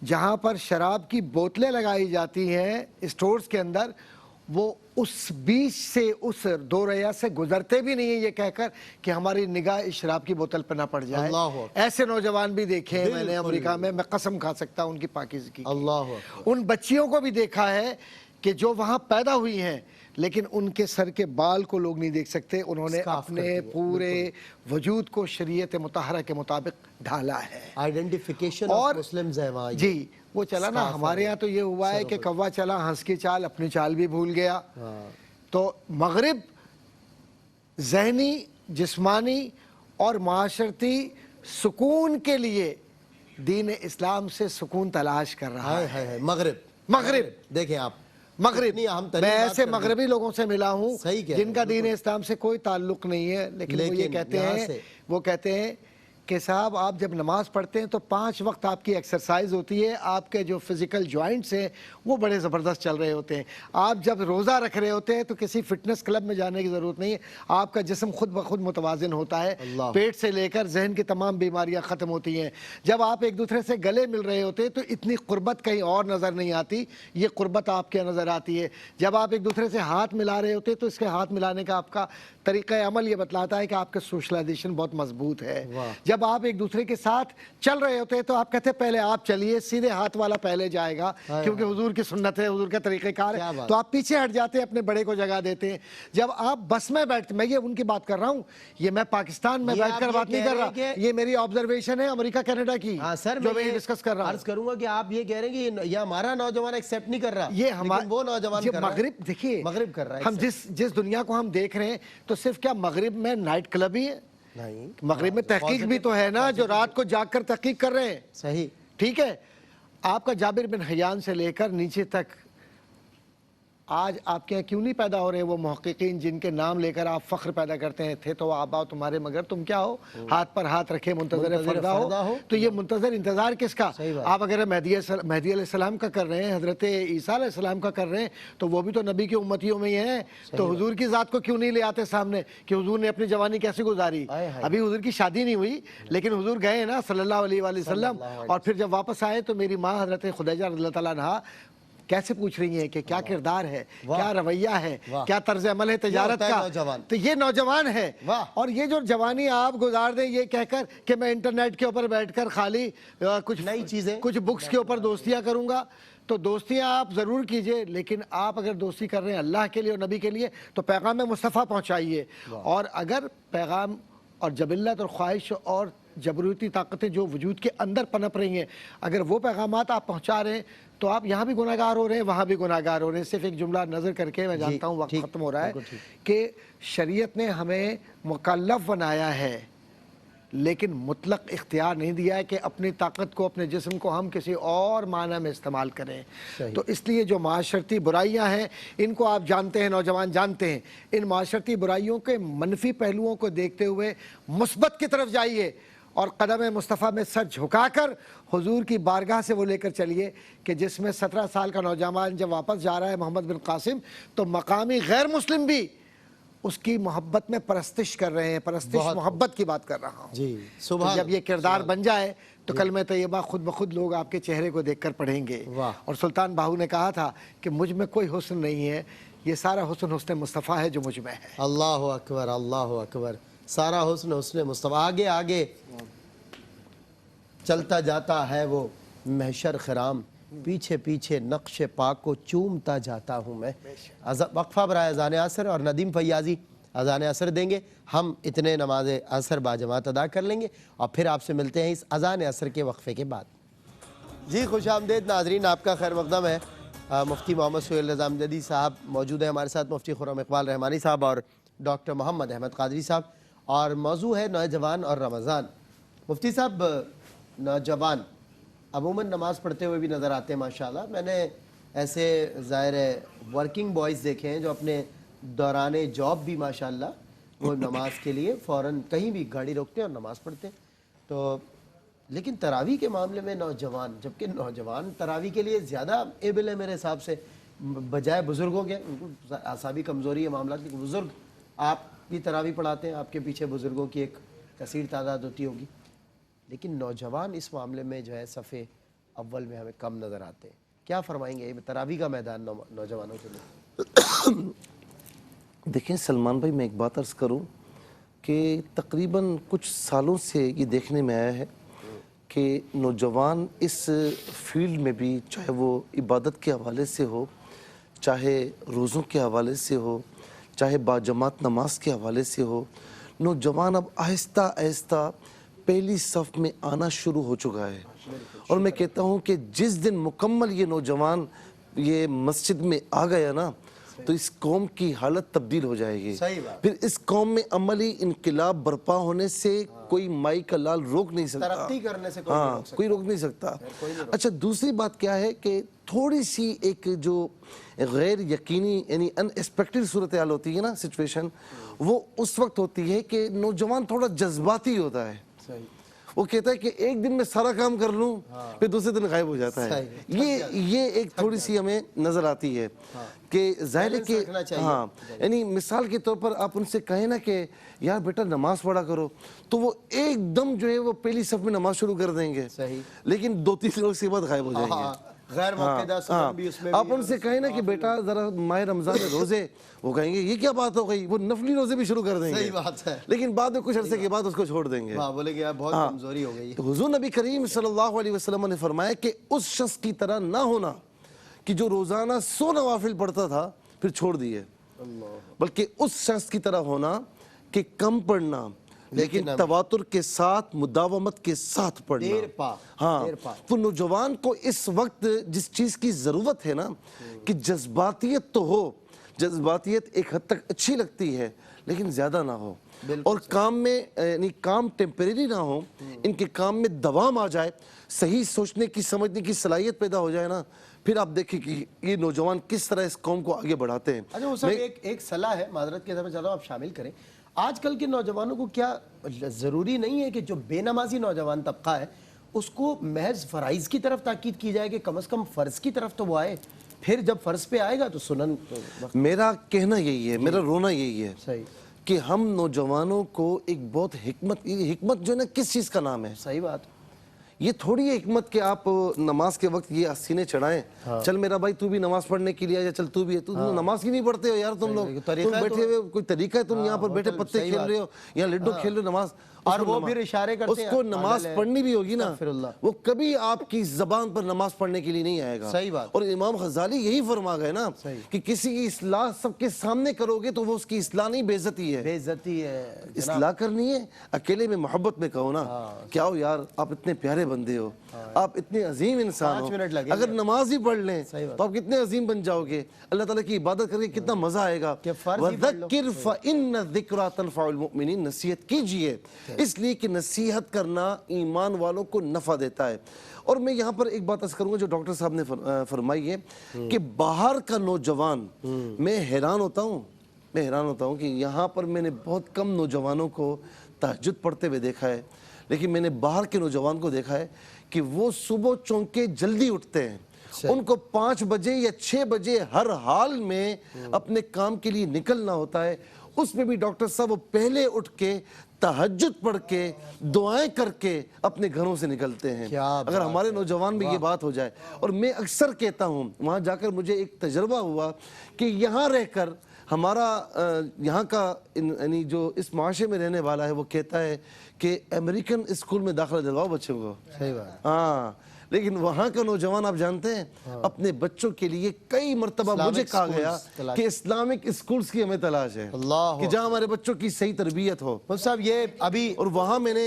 جہاں پر شراب کی بوتلیں لگائی جاتی ہیں اسٹورز کے اندر, وہ اس بیچ سے اس دو ریا سے گزرتے بھی نہیں ہیں یہ کہہ کر کہ ہماری نگاہ اس شراب کی بوتل پہ نہ پڑ جائے. ایسے نوجوان بھی دیکھے ہیں میں نے امریکہ میں قسم کھا سکتا ہوں ان کی پاکیزگی. ان بچیوں کو بھی دیکھا ہے کہ جو وہاں پیدا ہوئی ہیں لیکن ان کے سر کے بال کو لوگ نہیں دیکھ سکتے, انہوں نے اپنے پورے وجود کو شریعت مطہرہ کے مطابق ڈھالا ہے. آئیڈینٹیفیکیشن اور مسلمز ہے وہاں. جی وہ چلا نا, ہمارے ہاں تو یہ ہوا ہے کہ کوا چلا ہنس کی چال, اپنی چال بھی بھول گیا. تو مغرب ذہنی, جسمانی اور معاشرتی سکون کے لیے دین اسلام سے سکون تلاش کر رہا ہے. مغرب دیکھیں آپ, مغرب, میں ایسے مغربی لوگوں سے ملا ہوں جن کا دین اسلام سے کوئی تعلق نہیں ہے, لیکن وہ یہ کہتے ہیں کہ صاحب آپ جب نماز پڑھتے ہیں تو 5 وقت آپ کی ایکسرسائز ہوتی ہے, آپ کے جو فزیکل جوائنٹس ہیں وہ بڑے زبردست چل رہے ہوتے ہیں. آپ جب روزہ رکھ رہے ہوتے ہیں تو کسی فٹنس کلب میں جانے کی ضرورت نہیں ہے, آپ کا جسم خود بخود متوازن ہوتا ہے, پیٹ سے لے کر ذہن کی تمام بیماریاں ختم ہوتی ہیں. جب آپ ایک دوسرے سے گلے مل رہے ہوتے ہیں تو اتنی قربت کہیں اور نظر نہیں آتی, یہ قربت آپ کے نظر آتی ہے. جب آپ ایک دوسرے سے ہاتھ ملا رہے ہوتے ہیں تو اس کے ہاتھ ملانے کا آپ کا طریقہ عمل یہ بتلاتا ہے کہ آپ کا سوشلائزیشن بہت مضبوط ہے. جب آپ ایک دوسرے کے ساتھ چل رہے ہوتے ہیں تو آپ کہتے ہیں پہلے آپ چلیے, سیدھے ہاتھ والا پہلے جائے گا کیونکہ حضور کی سنت ہے, حضور کا طریقہ کار ہے, تو آپ پیچھے ہٹ جاتے ہیں, اپنے بڑے کو جگہ دیتے ہیں. جب آپ بس میں بیٹھتے, میں یہ ان کی بات کر رہا ہوں, یہ میں پاکستان میں بیٹھ کر بات نہیں کر رہا, یہ میری آبزرویشن ہے امریکہ کینیڈا کی جو میں ڈسکس کر رہا ہوں. عرض کروں گا کہ آپ یہ کہہ رہے ہیں کہ یہ ہمارا نوجوان ایکسیپٹ نہیں کر رہا, یہ وہ نوجوان مغرب, دیکھیے مغرب کر رہا ہے. ہم جس دنیا کو ہم دیکھ رہے ہیں تو صرف کیا مغرب میں نائٹ کلب ہی ہے؟ مغرب میں تحقیق بھی تو ہے نا, جو رات کو جاگ کر تحقیق کر رہے ہیں. صحیح, ٹھیک ہے, آپ کا جابر بن حیان سے لے کر نیچے تک آج آپ کے یہاں کیوں نہیں پیدا ہو رہے وہ محققین جن کے نام لے کر آپ فخر پیدا کرتے ہیں, تھے تو آبا تمہارے مگر تم کیا ہو, ہاتھ پر ہاتھ رکھے منتظر فردا ہو. تو یہ منتظر انتظار کس کا؟ آپ اگر مہدی علیہ السلام کا کر رہے ہیں, حضرت عیسیٰ علیہ السلام کا کر رہے ہیں, تو وہ بھی تو نبی کی امتیوں میں ہی ہیں. تو حضور کی ذات کو کیوں نہیں لے آتے سامنے کہ حضور نے اپنی جوانی کیسے گزاری؟ ابھی حضور کی شادی نہیں ہوئی لیکن حضور گئے نا صلی اللہ علیہ وآلہ وسلم, اور پھر جب واپس آئے تو میری ماں حضرت خدیجہ رضی اللہ تعالیٰ عنہا کیسے پوچھ رہی ہیں کہ کیا کردار ہے, کیا رویہ ہے, کیا طرز عمل ہے تجارت کا. تو یہ نوجوان ہے. اور یہ جو جوانی آپ گزار دیں یہ کہہ کر کہ میں انٹرنیٹ کے اوپر بیٹھ کر خالی کچھ نئی چیزیں, کچھ بکس کے اوپر دوستیاں کروں گا, تو دوستیاں آپ ضرور کیجئے, لیکن آپ اگر دوستی کر رہے ہیں اللہ کے لیے اور نبی کے لیے تو پیغام مصطفیٰ پہنچائیے. اور اگر پیغام اور جبلت اور خواہش اور جبروتی طاقتیں جو وجود کے اندر پنپ رہی ہیں, اگر وہ پیغامات آپ پہنچا رہے ہیں تو آپ یہاں بھی گناہگار ہو رہے ہیں, وہاں بھی گناہگار ہو رہے ہیں. صرف ایک جملہ نظر کر کے میں جانتا ہوں وقت ختم ہو رہا ہے کہ شریعت نے ہمیں مکلف بنایا ہے لیکن مطلق اختیار نہیں دیا ہے کہ اپنی طاقت کو, اپنے جسم کو ہم کسی اور معنی میں استعمال کریں. تو اس لیے جو معاشرتی برائیاں ہیں ان کو آپ جانتے ہیں, نوجوان جانتے ہیں, ان معاشرتی برائیوں کے منفی پہلوؤں کو دیکھتے ہوئے مثبت کی طرف جائیے اور قدم مصطفیٰ میں سر جھکا کر حضور کی بارگاہ سے وہ لے کر چلیے کہ جس میں 17 سال کا نوجوان جب واپس جا رہا ہے محمد بن قاسم, تو مقامی غیر مسلم بھی اس کی محبت میں پرستش کر رہے ہیں. پرستش محبت کی بات کر رہا ہوں. جی تو سبحان جب یہ کردار بن جائے تو کلمہ طیبہ خود بخود لوگ آپ کے چہرے کو دیکھ کر پڑھیں گے. واہ. اور سلطان باہو نے کہا تھا کہ مجھ میں کوئی حسن نہیں ہے, یہ سارا حسن حسن مصطفیٰ ہے جو مجھ میں ہے. اللہ اکبر اللہ اکبر. سارا حسن حسن مصطفیٰ. آگے آگے چلتا جاتا ہے وہ محشر خرام, پیچھے پیچھے نقش پاک کو چومتا جاتا ہوں میں. وقفہ برائے اذان عصر, اور ندیم فیاضی اذان عصر دیں گے. ہم اتنے نماز عصر باجماعت ادا کر لیں گے اور پھر آپ سے ملتے ہیں اس اذان عصر کے وقفے کے بعد. جی خوش آمدید ناظرین, آپ کا خیر مقدم ہے. مفتی محمد سہیل رضا امجدی صاحب موجود ہیں ہمارے ساتھ, مفتی خرم اقبال رحمانی صاحب اور ڈاکٹر محمد احمد قادری صاحب, اور موضوع ہے نوجوان اور رمضان. مفتی صاحب, نوجوان عموماً نماز پڑھتے ہوئے بھی نظر آتے ہیں ماشاءاللہ. میں نے ایسے ظاہر ورکنگ بوائز دیکھے ہیں جو اپنے دوران جاب بھی ماشاءاللہ وہ نماز کے لیے فوراً کہیں بھی گاڑی روکتے ہیں اور نماز پڑھتے ہیں. تو لیکن تراویح کے معاملے میں نوجوان, جبکہ نوجوان تراویح کے لیے زیادہ ایبل ہے میرے حساب سے بجائے بزرگوں کے. ان کو اعصابی کمزوری ہے معاملات کی. بزرگ آپ بھی تراویح پڑھاتے ہیں, آپ کے پیچھے بزرگوں کی ایک کثیر تعداد ہوتی ہوگی, لیکن نوجوان اس معاملے میں جو ہے صفِ اول میں ہمیں کم نظر آتے ہیں. کیا فرمائیں گے تراویح کا میدان نوجوانوں کے لیے؟ دیکھیں سلمان بھائی, میں ایک بات عرض کروں کہ تقریباً کچھ سالوں سے یہ دیکھنے میں آیا ہے کہ نوجوان اس فیلڈ میں بھی, چاہے وہ عبادت کے حوالے سے ہو, چاہے روزوں کے حوالے سے ہو, چاہے باجماعت نماز کے حوالے سے ہو, نوجوان اب آہستہ آہستہ پہلی صف میں آنا شروع ہو چکا ہے. اور میں کہتا ہوں کہ جس دن مکمل یہ نوجوان یہ مسجد میں آ گیا نا, تو اس قوم کی حالت تبدیل ہو جائے گی. پھر اس قوم میں عملی انقلاب برپا ہونے سے کوئی مائی کا لال روک نہیں سکتا, ترقی کرنے سے کوئی روک نہیں سکتا. اچھا, دوسری بات کیا ہے کہ تھوڑی سی ایک جو غیر یقینی یعنی ان ایکسپیکٹڈ صورتحال ہوتی ہے نا, سچویشن, وہ اس وقت ہوتی ہے کہ نوجوان تھوڑا جذباتی ہوتا ہے. وہ کہتا ہے کہ ایک دن میں سارا کام کر لوں, پھر دوسرے دن غائب ہو جاتا ہے. یہ ایک تھوڑی سی ہمیں نظر آتی ہے کہ ظاہر ہے کہ ہاں, یعنی مثال کے طور پر آپ ان سے کہیں نا کہ یار بیٹا نماز پڑھا کرو, تو وہ ایک دم جو ہے وہ پہلی صف میں نماز شروع کر دیں گے, لیکن 2-3 روز کے بعد غائب ہو جائیں گے. غیر موقعہ سنن بھی اس میں آپ ان سے کہیں نا کہ بیٹا ذرا ماہ رمضان میں روزے, وہ کہیں گے یہ کیا بات ہو گئی, وہ نفلی روزے بھی شروع کر دیں گے. صحیح بات ہے, لیکن بعد میں کچھ عرصے کے بعد اس کو چھوڑ دیں گے. بولے کہ بہت کمزوری ہو گئی. حضور نبی کریم صلی اللہ علیہ وسلم نے فرمایا کہ اس شخص کی طرح نہ ہونا کہ جو روزانہ 100 نوافل پڑھتا تھا پھر چھوڑ دیے, بلکہ اس شخص کی طرح ہونا کہ کم پڑھنا لیکن تواتر کے ساتھ, مداومت کے ساتھ پڑھنا. ہاں, تو نوجوان کو اس وقت جس چیز کی ضرورت ہے نا کہ جذباتیت تو ہو, جذباتیت ایک حد تک اچھی لگتی ہے لیکن زیادہ نہ ہو, اور کام میں یعنی کام ٹیمپریری نہ ہو, ان کے کام میں دوام آ جائے, صحیح سوچنے کی سمجھنے کی صلاحیت پیدا ہو جائے نا, پھر آپ دیکھیں کہ یہ نوجوان کس طرح اس قوم کو آگے بڑھاتے ہیں. اچھا وہ صاحب ایک صلاح ہے, معذرت کے ساتھ میں چاہتا ہوں آپ شامل کریں. آج کل کے نوجوانوں کو کیا ضروری نہیں ہے کہ جو بے نمازی نوجوان طبقہ ہے اس کو محض فرائض کی طرف تاکید کی جائے کہ کم از کم فرض کی طرف تو وہ آئے, پھر جب فرض پہ آئے گا تو سنن. میرا کہنا یہی ہے, میرا رونا یہی ہے کہ ہم نوجوانوں کو ایک بہت حکمت جو ہے نا کس چیز کا نام ہے. صحیح بات. یہ تھوڑی ہے حکمت کہ آپ نماز کے وقت یہ سینے چڑھائیں, چل میرا بھائی تو بھی نماز پڑھنے کے لیے آجا, چل تو بھی ہے, تو نماز کی نہیں پڑھتے ہو یار تم لوگ, تم بیٹھے ہوئے کوئی طریقہ ہے, تم یہاں پر بیٹھے پتے کھیل رہے ہو یا لڈو کھیل رہے ہو, نماز, اور وہ پھر اشارے کرتے ہیں اس کو نماز پڑھنی بھی ہوگی نا, وہ کبھی آپ کی زبان پر نماز پڑھنے کے لیے نہیں آئے گا. صحیح بات. اور امام غزالی یہی فرما گئے نا کہ کسی کی اصلاح سب کے سامنے کرو گے تو وہ اس کی اصلاح نہیں, بے عزتی ہے. بے عزتی ہے. اصلاح کرنی ہے اکیلے میں محبت میں کہو نا, کیا ہو یار آپ اتنے پیارے بندے ہو, آپ اتنے عظیم انسان ہو, اگر نماز ہی پڑھ لیں تو آپ کتنے عظیم بن جاؤ گے, اللہ تعالیٰ کی عبادت کر کے کتنا مزہ آئے گا. وَذَكِّرْ فَإِنَّ الذِّكْرَى تَنْفَعُ الْمُؤْمِنِينَ, نصیحت کیجئے اس لیے کہ نصیحت کرنا ایمان والوں کو نفع دیتا ہے. اور میں یہاں پر ایک بات عرض کروں گا جو ڈاکٹر صاحب نے فرمائی ہے کہ باہر کا نوجوان, میں حیران ہوتا ہوں کہ یہاں پر میں نے بہت کم نوجوانوں کو تہجد پڑھتے ہوئے دیکھا ہے, لیکن میں نے باہر کے نوجوان کو دیکھا ہے کہ وہ صبح چونکے جلدی اٹھتے ہیں, ان کو 5 بجے یا 6 بجے ہر حال میں اپنے کام کے لیے نکلنا ہوتا ہے, اس میں بھی ڈاکٹر صاحب وہ پہلے اٹھ کے تہجد پڑھ کے دعائیں کر کے اپنے گھروں سے نکلتے ہیں. اگر ہمارے نوجوان میں یہ بات ہو جائے. اور میں اکثر کہتا ہوں, وہاں جا کر مجھے ایک تجربہ ہوا کہ یہاں رہ کر ہمارا یہاں کا یعنی جو اس معاشرے میں رہنے والا ہے وہ کہتا ہے کہ امریکن اسکول میں داخلہ دلواؤ بچوں کو. صحیح بات. ہاں, لیکن وہاں کا نوجوان آپ جانتے ہیں اپنے بچوں کے لیے کئی مرتبہ مجھے کہا گیا کہ اسلامک اسکولز کی ہمیں تلاش ہے کہ جہاں ہمارے بچوں کی صحیح تربیت ہو. صاحب یہ ابھی اور وہاں میں نے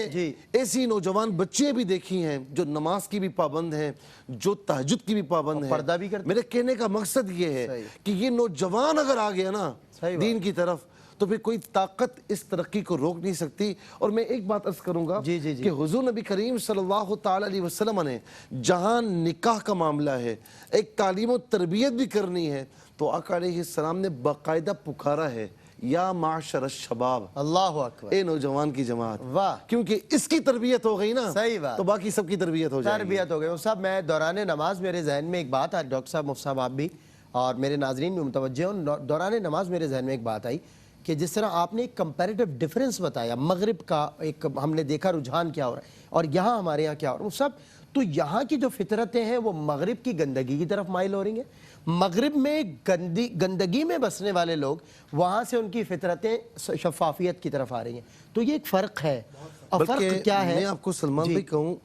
ایسی نوجوان بچے بھی دیکھی ہیں جو نماز کی بھی پابند ہیں, جو تہجد کی بھی پابند ہیں, پردہ بھی کرتے. میرے کہنے کا مقصد یہ ہے کہ یہ نوجوان اگر آ گیا نا دین کی طرف تو پھر کوئی طاقت اس ترقی کو روک نہیں سکتی. اور میں ایک بات عرض کروں گا کہ حضور نبی کریم صلی اللہ تعالی علیہ وسلم نے جہاں نکاح کا معاملہ ہے, ایک تعلیم و تربیت بھی کرنی ہے, تو آقا علیہ السلام نے باقاعدہ پکارا ہے یا معاشر الشباب, اللہ اکبر, اے نوجوان کی جماعت. واہ, کیونکہ اس کی تربیت ہو گئی نا صحیح بات, تو باقی سب کی تربیت ہو جائے گی. تربیت ہو گئی. صاحب میں دوران نماز میرے ذہن میں ایک بات آئی, ڈاکٹر صاحب, مفتی صاحب آپ بھی اور میرے ناظرین بھی متوجہ ہوں, دوران نماز میرے ذہن میں ایک بات آئی کہ جس طرح آپ نے ایک کمپیریٹو ڈیفرنس بتایا, مغرب کا ایک ہم نے دیکھا رجحان کیا ہو رہا ہے اور یہاں ہمارے یہاں کیا ہو رہا ہے. سب تو یہاں کی جو فطرتیں ہیں وہ مغرب کی گندگی کی طرف مائل ہو رہی ہیں. مغرب میں گندگی میں بسنے والے لوگ, وہاں سے ان کی فطرتیں شفافیت کی طرف آ رہی ہیں. تو یہ ایک فرق ہے. اور فرق کیا ہے, میں آپ کو سلمان بھائی کہوں,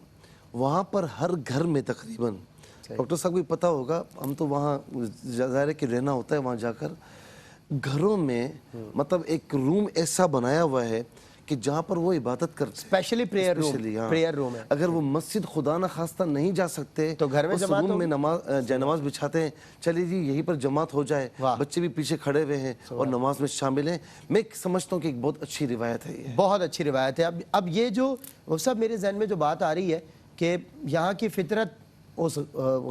وہاں پر ہر گھر میں تقریباً, ڈاکٹر صاحب کو پتہ ہوگا, ہم تو وہاں ظاہر ہے کہ رہنا ہوتا ہے, وہاں جا کر گھروں میں مطلب ایک روم ایسا بنایا ہوا ہے کہ جہاں پر وہ عبادت کرتے ہیں, اسپیشلی پریئر روم ہے. اگر وہ مسجد خدا نہ خواستہ نہیں جا سکتے تو گھر میں اس روم میں نماز بچھاتے ہیں, چلیے جی یہیں پر جماعت ہو جائے, بچے بھی پیچھے کھڑے ہوئے ہیں اور نماز میں شامل ہیں. میں سمجھتا ہوں کہ ایک بہت اچھی روایت ہے, یہ بہت اچھی روایت ہے. اب یہ جو سب میرے ذہن میں جو بات آ رہی ہے کہ یہاں کی فطرت اس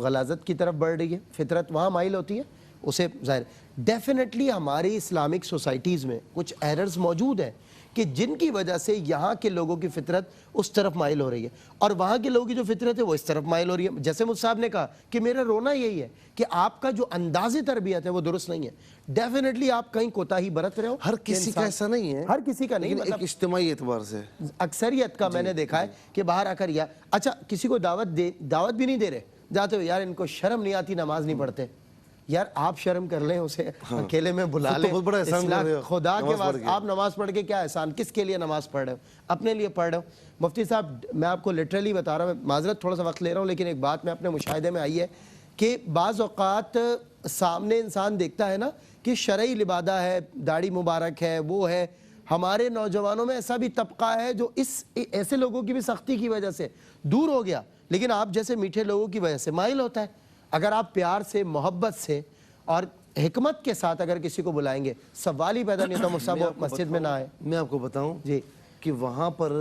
غلاظت کی طرف بڑھ رہی ہے, فطرت وہاں مائل ہوتی ہے, اسے ظاہر ڈیفینیٹلی ہماری اسلامک سوسائٹیز میں کچھ ایررز موجود ہیں کہ جن کی وجہ سے یہاں کے لوگوں کی فطرت اس طرف مائل ہو رہی ہے اور وہاں کے لوگوں کی جو فطرت ہے وہ اس طرف مائل ہو رہی ہے. جیسے مجھ صاحب نے کہا کہ میرا رونا یہی ہے کہ آپ کا جو انداز تربیت ہے وہ درست نہیں ہے. ڈیفینیٹلی آپ کہیں کوتاہی برت رہے ہو. ہر کسی کا ایسا نہیں ہے, ہر کسی کا نہیں, لیکن ایک اجتماعی اعتبار سے اکثریت کا میں نے دیکھا ہے کہ باہر آ کر اچھا کسی کو دعوت بھی نہیں دے رہے, جاتے ہو یار ان کو شرم نہیں آتی, نماز نہیں پڑھتے. یار آپ شرم کر لیں اسے, اکیلے میں بلا لیں, خدا کے واسطے آپ نماز پڑھ کے کیا احسان, کس کے لیے نماز پڑھ رہے ہو, اپنے لیے پڑھ رہے ہو. مفتی صاحب میں آپ کو لٹرلی بتا رہا ہوں, معذرت تھوڑا سا وقت لے رہا ہوں, لیکن ایک بات میں اپنے مشاہدے میں آئی ہے کہ بعض اوقات سامنے انسان دیکھتا ہے نا کہ شرعی لبادہ ہے, داڑھی مبارک ہے, وہ ہے. ہمارے نوجوانوں میں ایسا بھی طبقہ ہے جو ایسے لوگوں کی بھی سختی کی وجہ سے دور ہو گیا, لیکن آپ جیسے میٹھے لوگوں کی وجہ سے مائل ہوتا ہے. اگر آپ پیار سے, محبت سے اور حکمت کے ساتھ اگر کسی کو بلائیں گے, سوال ہی پیدا نہیں ہوتا مصعب مسجد میں نہ آئے. میں آپ کو بتاؤں جی کہ وہاں پر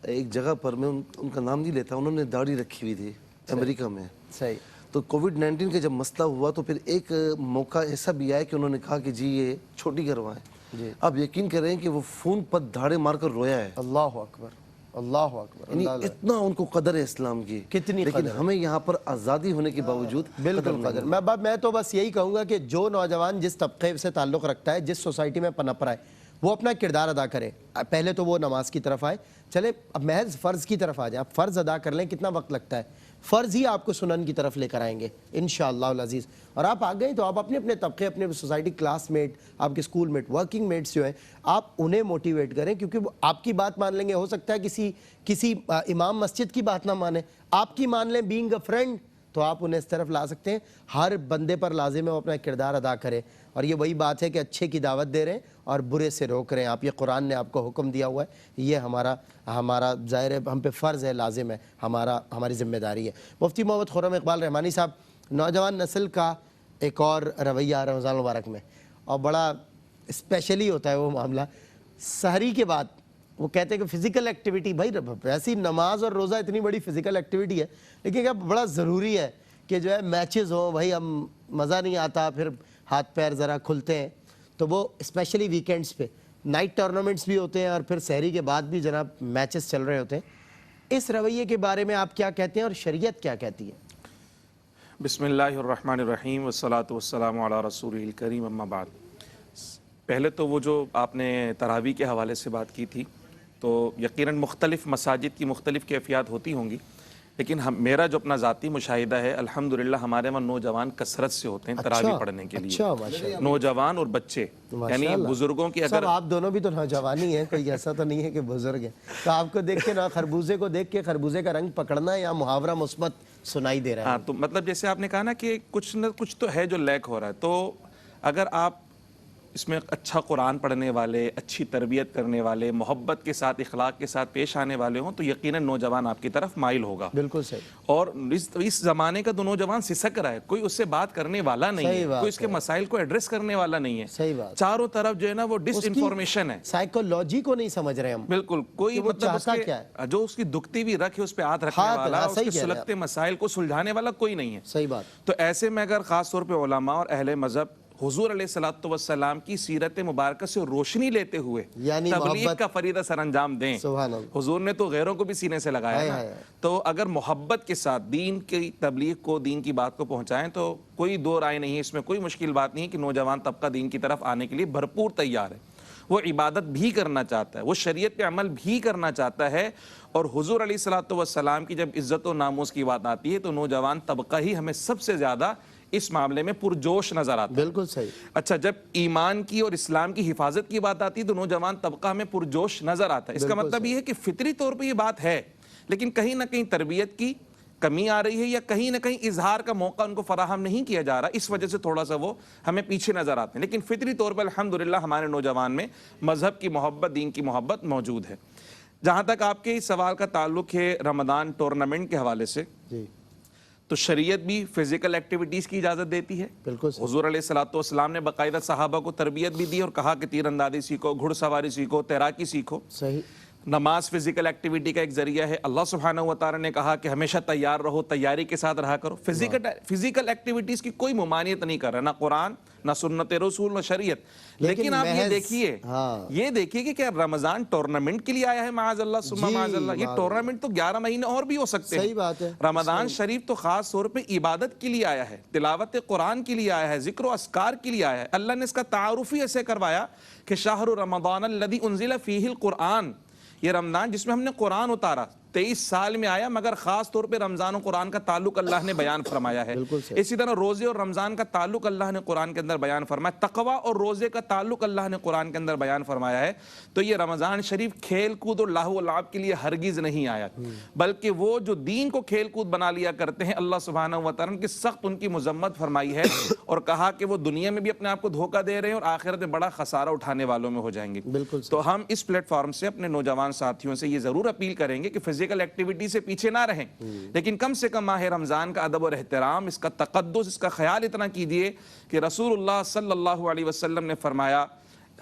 ایک جگہ پر, میں ان کا نام نہیں لیتا, انہوں نے داڑھی رکھی ہوئی تھی امریکہ میں. صحیح. تو کووڈ-19 کا جب مسئلہ ہوا تو پھر ایک موقع ایسا بھی آیا کہ انہوں نے کہا کہ جی یہ چھوٹی کروائیں. آپ یقین کریں کہ وہ فون پر دھاڑے مار کر رویا ہے. اللہ اکبر, اللہ اکبر. یعنی اتنا ان کو قدر ہے اسلام کی, کتنی لیکن ہمیں یہاں پر آزادی ہونے کے باوجود بالکل قدر. میں تو بس یہی کہوں گا کہ جو نوجوان جس طبقے سے تعلق رکھتا ہے, جس سوسائٹی میں پنپ رہا ہے, وہ اپنا کردار ادا کرے. پہلے تو وہ نماز کی طرف آئے, چلے اب محض فرض کی طرف آ جائیں, آپ فرض ادا کر لیں, کتنا وقت لگتا ہے, فرض ہی آپ کو سنن کی طرف لے کر آئیں گے انشاءاللہ العزیز. اور آپ آ گئے تو آپ اپنے اپنے طبقے, اپنے سوسائٹی کلاس میٹ, آپ کے اسکول میٹ, ورکنگ میٹس جو ہیں, آپ انہیں موٹیویٹ کریں, کیونکہ وہ آپ کی بات مان لیں گے. ہو سکتا ہے کسی امام مسجد کی بات نہ مانیں, آپ کی مان لیں, بینگ اے فرینڈ, تو آپ انہیں اس طرف لا سکتے ہیں. ہر بندے پر لازم ہے وہ اپنا کردار ادا کرے, اور یہ وہی بات ہے کہ اچھے کی دعوت دے رہے ہیں اور برے سے روک رہے ہیں آپ. یہ قرآن نے آپ کو حکم دیا ہوا ہے, یہ ہمارا ظاہر ہے, ہم پہ فرض ہے, لازم ہے, ہماری ذمہ داری ہے. مفتی محمد خرم اقبال رحمانی صاحب, نوجوان نسل کا ایک اور رویہ رمضان المبارک میں, اور بڑا اسپیشلی ہوتا ہے وہ معاملہ, سحری کے بعد وہ کہتے ہیں کہ فزیکل ایکٹیویٹی, بھائی ایسی نماز اور روزہ اتنی بڑی فزیکل ایکٹیویٹی ہے, لیکن کیا بڑا ضروری ہے کہ جو ہے میچز ہوں, بھائی ہم مزہ نہیں آتا, پھر ہاتھ پیر ذرا کھلتے ہیں. تو وہ اسپیشلی ویکینڈز پہ نائٹ ٹورنامنٹس بھی ہوتے ہیں, اور پھر سحری کے بعد بھی جناب میچز چل رہے ہوتے ہیں. اس رویے کے بارے میں آپ کیا کہتے ہیں اور شریعت کیا کہتی ہے؟ بسم اللہ الرحمن الرحیم والصلاة والسلام علی رسول الکریم, اما بعد. پہلے تو وہ جو آپ نے تراویح کے حوالے سے بات کی تھی تو یقیناً مختلف مساجد کی مختلف کیفیات ہوتی ہوں گی، لیکن میرا جو اپنا ذاتی مشاہدہ ہے الحمدللہ ہمارے وہاں نوجوان کثرت سے ہوتے ہیں تراویح پڑھنے کے لیے، نوجوان اور بچے، یعنی بزرگوں کی اگر آپ دونوں بھی تو نوجوانی ہیں، کوئی ایسا تو نہیں ہے کہ بزرگ ہیں، تو آپ کو دیکھ کے نا خربوزے کو دیکھ کے خربوزے کا رنگ پکڑنا یا محاورہ مثبت سنائی دے رہا ہے؟ ہاں، تو مطلب جیسے آپ نے کہا نا کہ کچھ نہ کچھ تو ہے جو لیک ہو رہا ہے، تو اگر آپ اس میں اچھا قرآن پڑھنے والے، اچھی تربیت کرنے والے، محبت کے ساتھ اخلاق کے ساتھ پیش آنے والے ہوں تو یقیناً نوجوان آپ کی طرف مائل ہوگا۔ بالکل صحیح۔ اور اس زمانے کا تو نوجوان سسک رہا ہے، کوئی اس سے بات کرنے والا نہیں ہے، کوئی اس کے مسائل کو ایڈریس کرنے والا نہیں ہے، صحیح بات، چاروں طرف جو ہے نا وہ ڈس انفارمیشن ہے، سائیکولوجی کو نہیں سمجھ رہے ہم، بالکل کوئی مطلب جو اس کی دکھتی بھی رکھے اس پہ ہاتھ رکھنے والا، اس کے سلگتے مسائل کو سلجھانے والا کوئی نہیں ہے۔ صحیح بات۔ تو ایسے میں اگر خاص طور پہ علماء اور اہل مذہب حضور علیہ الصلوۃ والسلام کی سیرت مبارکہ سے روشنی لیتے ہوئے یعنی تبلیغ کا فریضہ سر انجام دیں، سبحان اللہ، حضور نے تو غیروں کو بھی سینے سے لگایا نا، تو اگر محبت کے ساتھ دین کی تبلیغ کو، دین کی بات کو پہنچائیں تو کوئی دو رائے نہیں ہے، اس میں کوئی مشکل بات نہیں ہے کہ نوجوان طبقہ دین کی طرف آنے کے لیے بھرپور تیار ہے، وہ عبادت بھی کرنا چاہتا ہے، وہ شریعت پہ عمل بھی کرنا چاہتا ہے، اور حضور علیہ الصلوۃ والسلام کی جب عزت و ناموس کی بات آتی ہے تو نوجوان طبقہ ہی ہمیں سب سے زیادہ اس معاملے میں پرجوش نظر آتا ہے۔ بالکل صحیح۔ اچھا، جب ایمان کی اور اسلام کی حفاظت کی بات آتی ہے تو نوجوان طبقہ ہمیں پرجوش نظر آتا ہے۔ اس کا مطلب یہ ہے کہ فطری طور پہ یہ بات ہے، لیکن کہیں نہ کہیں تربیت کی کمی آ رہی ہے یا کہیں نہ کہیں اظہار کا موقع ان کو فراہم نہیں کیا جا رہا، اس وجہ سے تھوڑا سا وہ ہمیں پیچھے نظر آتے ہیں، لیکن فطری طور پر الحمدللہ ہمارے نوجوان میں مذہب کی محبت، دین کی محبت موجود ہے۔ جہاں تک آپ کے اس سوال کا تعلق ہے رمضان ٹورنامنٹ کے حوالے سے، تو شریعت بھی فزیکل ایکٹیویٹیز کی اجازت دیتی ہے۔ بالکل حضور علیہ الصلوۃ والسلام نے باقاعدہ صحابہ کو تربیت بھی دی اور کہا کہ تیر اندازی سیکھو، گھڑ سواری سیکھو، تیراکی سیکھو۔ صحیح۔ نماز فزیکل ایکٹیویٹی کا ایک ذریعہ ہے، اللہ سبحانہ و تعالی نے کہا کہ ہمیشہ تیار رہو، تیاری کے ساتھ رہا کرو۔ فزیکل ایکٹیویٹیز کی کوئی ممانعت نہیں کر رہا، نہ قرآن، نہ سنت رسول، نہ شریعت، لیکن آپ یہ دیکھیے کہ کیا رمضان ٹورنامنٹ کے لیے آیا ہے؟ معاذ اللہ ثم معاذ اللہ، یہ ٹورنامنٹ تو 11 مہینے اور بھی ہو سکتے ہیں۔ صحیح بات ہے۔ رمضان شریف تو خاص طور پہ عبادت کے لیے آیا ہے، تلاوت قرآن کے لیے آیا ہے، ذکر و اذکار کے لیے آیا ہے۔ اللہ نے اس کا تعارف ہی ایسے کروایا کہ شہر رمضان الذی انزل فیہ القرآن، یہ رمضان جس میں ہم نے قرآن اتارا 23 سال میں آیا، مگر خاص طور پہ رمضان و قرآن کا تعلق اللہ نے بیان فرمایا ہے۔ اسی طرح روزے اور رمضان کا تعلق اللہ نے قرآن کے اندر بیان فرمایا، تقوی اور روزے کا تعلق اللہ نے قرآن کے اندر بیان فرمایا ہے۔ تو یہ رمضان شریف کھیل کود اور لہو و لعب کے لیے ہرگز نہیں آیا، بلکہ وہ جو دین کو کھیل کود بنا لیا کرتے ہیں، اللہ سبحانہ و تعالیٰ نے سخت ان کی مذمت فرمائی ہے اور کہا کہ وہ دنیا میں بھی اپنے آپ کو دھوکہ دے رہے ہیں اور آخرت میں بڑا خسارہ اٹھانے والوں میں ہو جائیں گے۔ تو ہم اس پلیٹ فارم سے اپنے نوجوان ساتھیوں سے یہ ضرور اپیل کریں گے کہ فزیکل ایکٹیویٹی سے پیچھے نہ رہیں، لیکن کم سے کم ماہ رمضان کا ادب اور احترام، اس کا تقدس، اس کا خیال اتنا کیجئے کہ رسول اللہ صلی اللہ علیہ وسلم نے فرمایا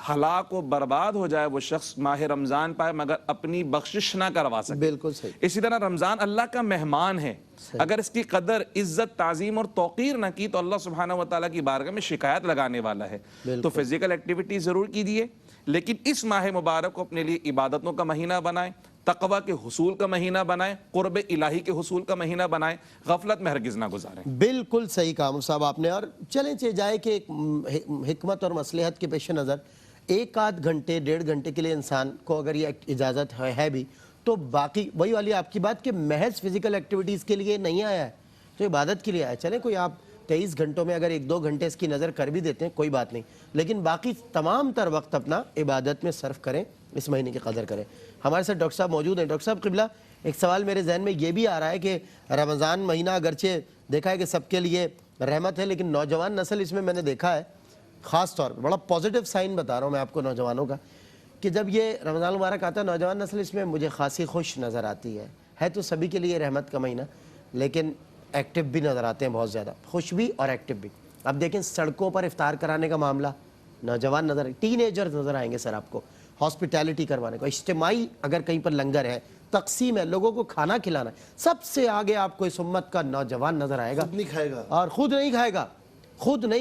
ہلاک و برباد ہو جائے وہ شخص ماہ رمضان پائے مگر اپنی بخشش نہ کروا سکے۔ بالکل صحیح۔ اسی طرح رمضان اللہ کا مہمان ہے، اگر اس کی قدر، عزت، تعظیم اور توقیر نہ کی تو اللہ سبحانہ و تعالیٰ کی بارگاہ میں شکایت لگانے والا ہے۔ تو فزیکل ایکٹیویٹی ضرور کیجئے، لیکن اس ماہ مبارک کو اپنے لیے عبادتوں کا مہینہ بنائیں، تقوی کے حصول کا مہینہ بنائیں، قرب الہی کے حصول کا مہینہ بنائیں، غفلت میں ہرگز نہ گزاریں۔ بالکل صحیح کہا مفتی صاحب آپ نے، اور چلیں جائے کہ حکمت اور مصلحت کے پیش نظر 1-8 گھنٹے 1.5 گھنٹے کے لیے انسان کو اگر یہ اجازت ہے بھی تو باقی وہی والی آپ کی بات کہ محض فزیکل ایکٹیویٹیز کے لیے نہیں آیا ہے، تو عبادت کے لیے آیا ہے۔ چلیں کوئی آپ 23 گھنٹوں میں اگر 1-2 گھنٹے اس کی نظر کر بھی دیتے ہیں کوئی بات نہیں، لیکن باقی تمام تر وقت اپنا عبادت میں صرف کریں، اس مہینے کی قدر کریں۔ ہمارے ساتھ ڈاکٹر صاحب موجود ہیں۔ ڈاکٹر صاحب قبلہ، ایک سوال میرے ذہن میں یہ بھی آ رہا ہے کہ رمضان مہینہ اگرچہ دیکھا ہے کہ سب کے لیے رحمت ہے، لیکن نوجوان نسل اس میں نے دیکھا ہے خاص طور پر، بڑا پازیٹیو سائن بتا رہا ہوں میں آپ کو نوجوانوں کا، کہ جب یہ رمضان المبارک آتا ہے نوجوان نسل اس میں مجھے خاصی خوش نظر آتی ہے تو سبھی کے لیے رحمت کا مہینہ، لیکن ایکٹیو بھی نظر آتے ہیں بہت زیادہ، خوش بھی اور ایکٹیو بھی۔ اب دیکھیں سڑکوں پر افطار کرانے کا معاملہ، نوجوان نظر، ٹین ایجر نظر آئیں گے سر آپ کو، ہاسپٹیلٹی کروانے کو، اجتماعی اگر کہیں پر لنگر ہے، تقسیم ہے، لوگوں کو کھانا کھلانا ہے، سب سے آگے آپ کو اس امت کا نوجوان نظر آئے گا، خود نہیں کھائے گا اور خود نہیں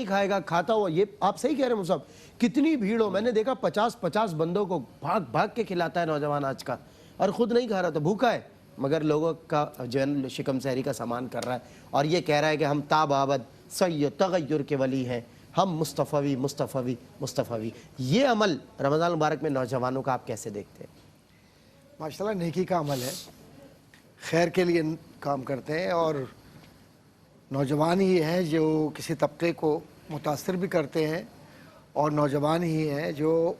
کھائے گا، کھاتا ہوا۔ یہ آپ صحیح کہہ رہے ہیں مصعب، کتنی بھیڑ ہو، میں نے دیکھا 50 بندوں کو بھاگ کے کھلاتا ہے نوجوان آج کا، اور خود نہیں کھا رہا، تو بھوکا ہے مگر لوگوں کا جو ہے شکم سحری کا سامان کر رہا ہے، اور یہ کہہ رہا ہے کہ ہم تابابد سید تغیر کے ولی ہیں، ہم مصطفی مصطفی مصطفی، یہ عمل رمضان المبارک میں نوجوانوں کا آپ کیسے دیکھتے ہیں؟ ماشاءاللہ نیکی کا عمل ہے، خیر کے لیے کام کرتے ہیں، اور نوجوان ہی ہیں جو کسی طبقے کو متاثر بھی کرتے ہیں، اور نوجوان ہی ہیں جو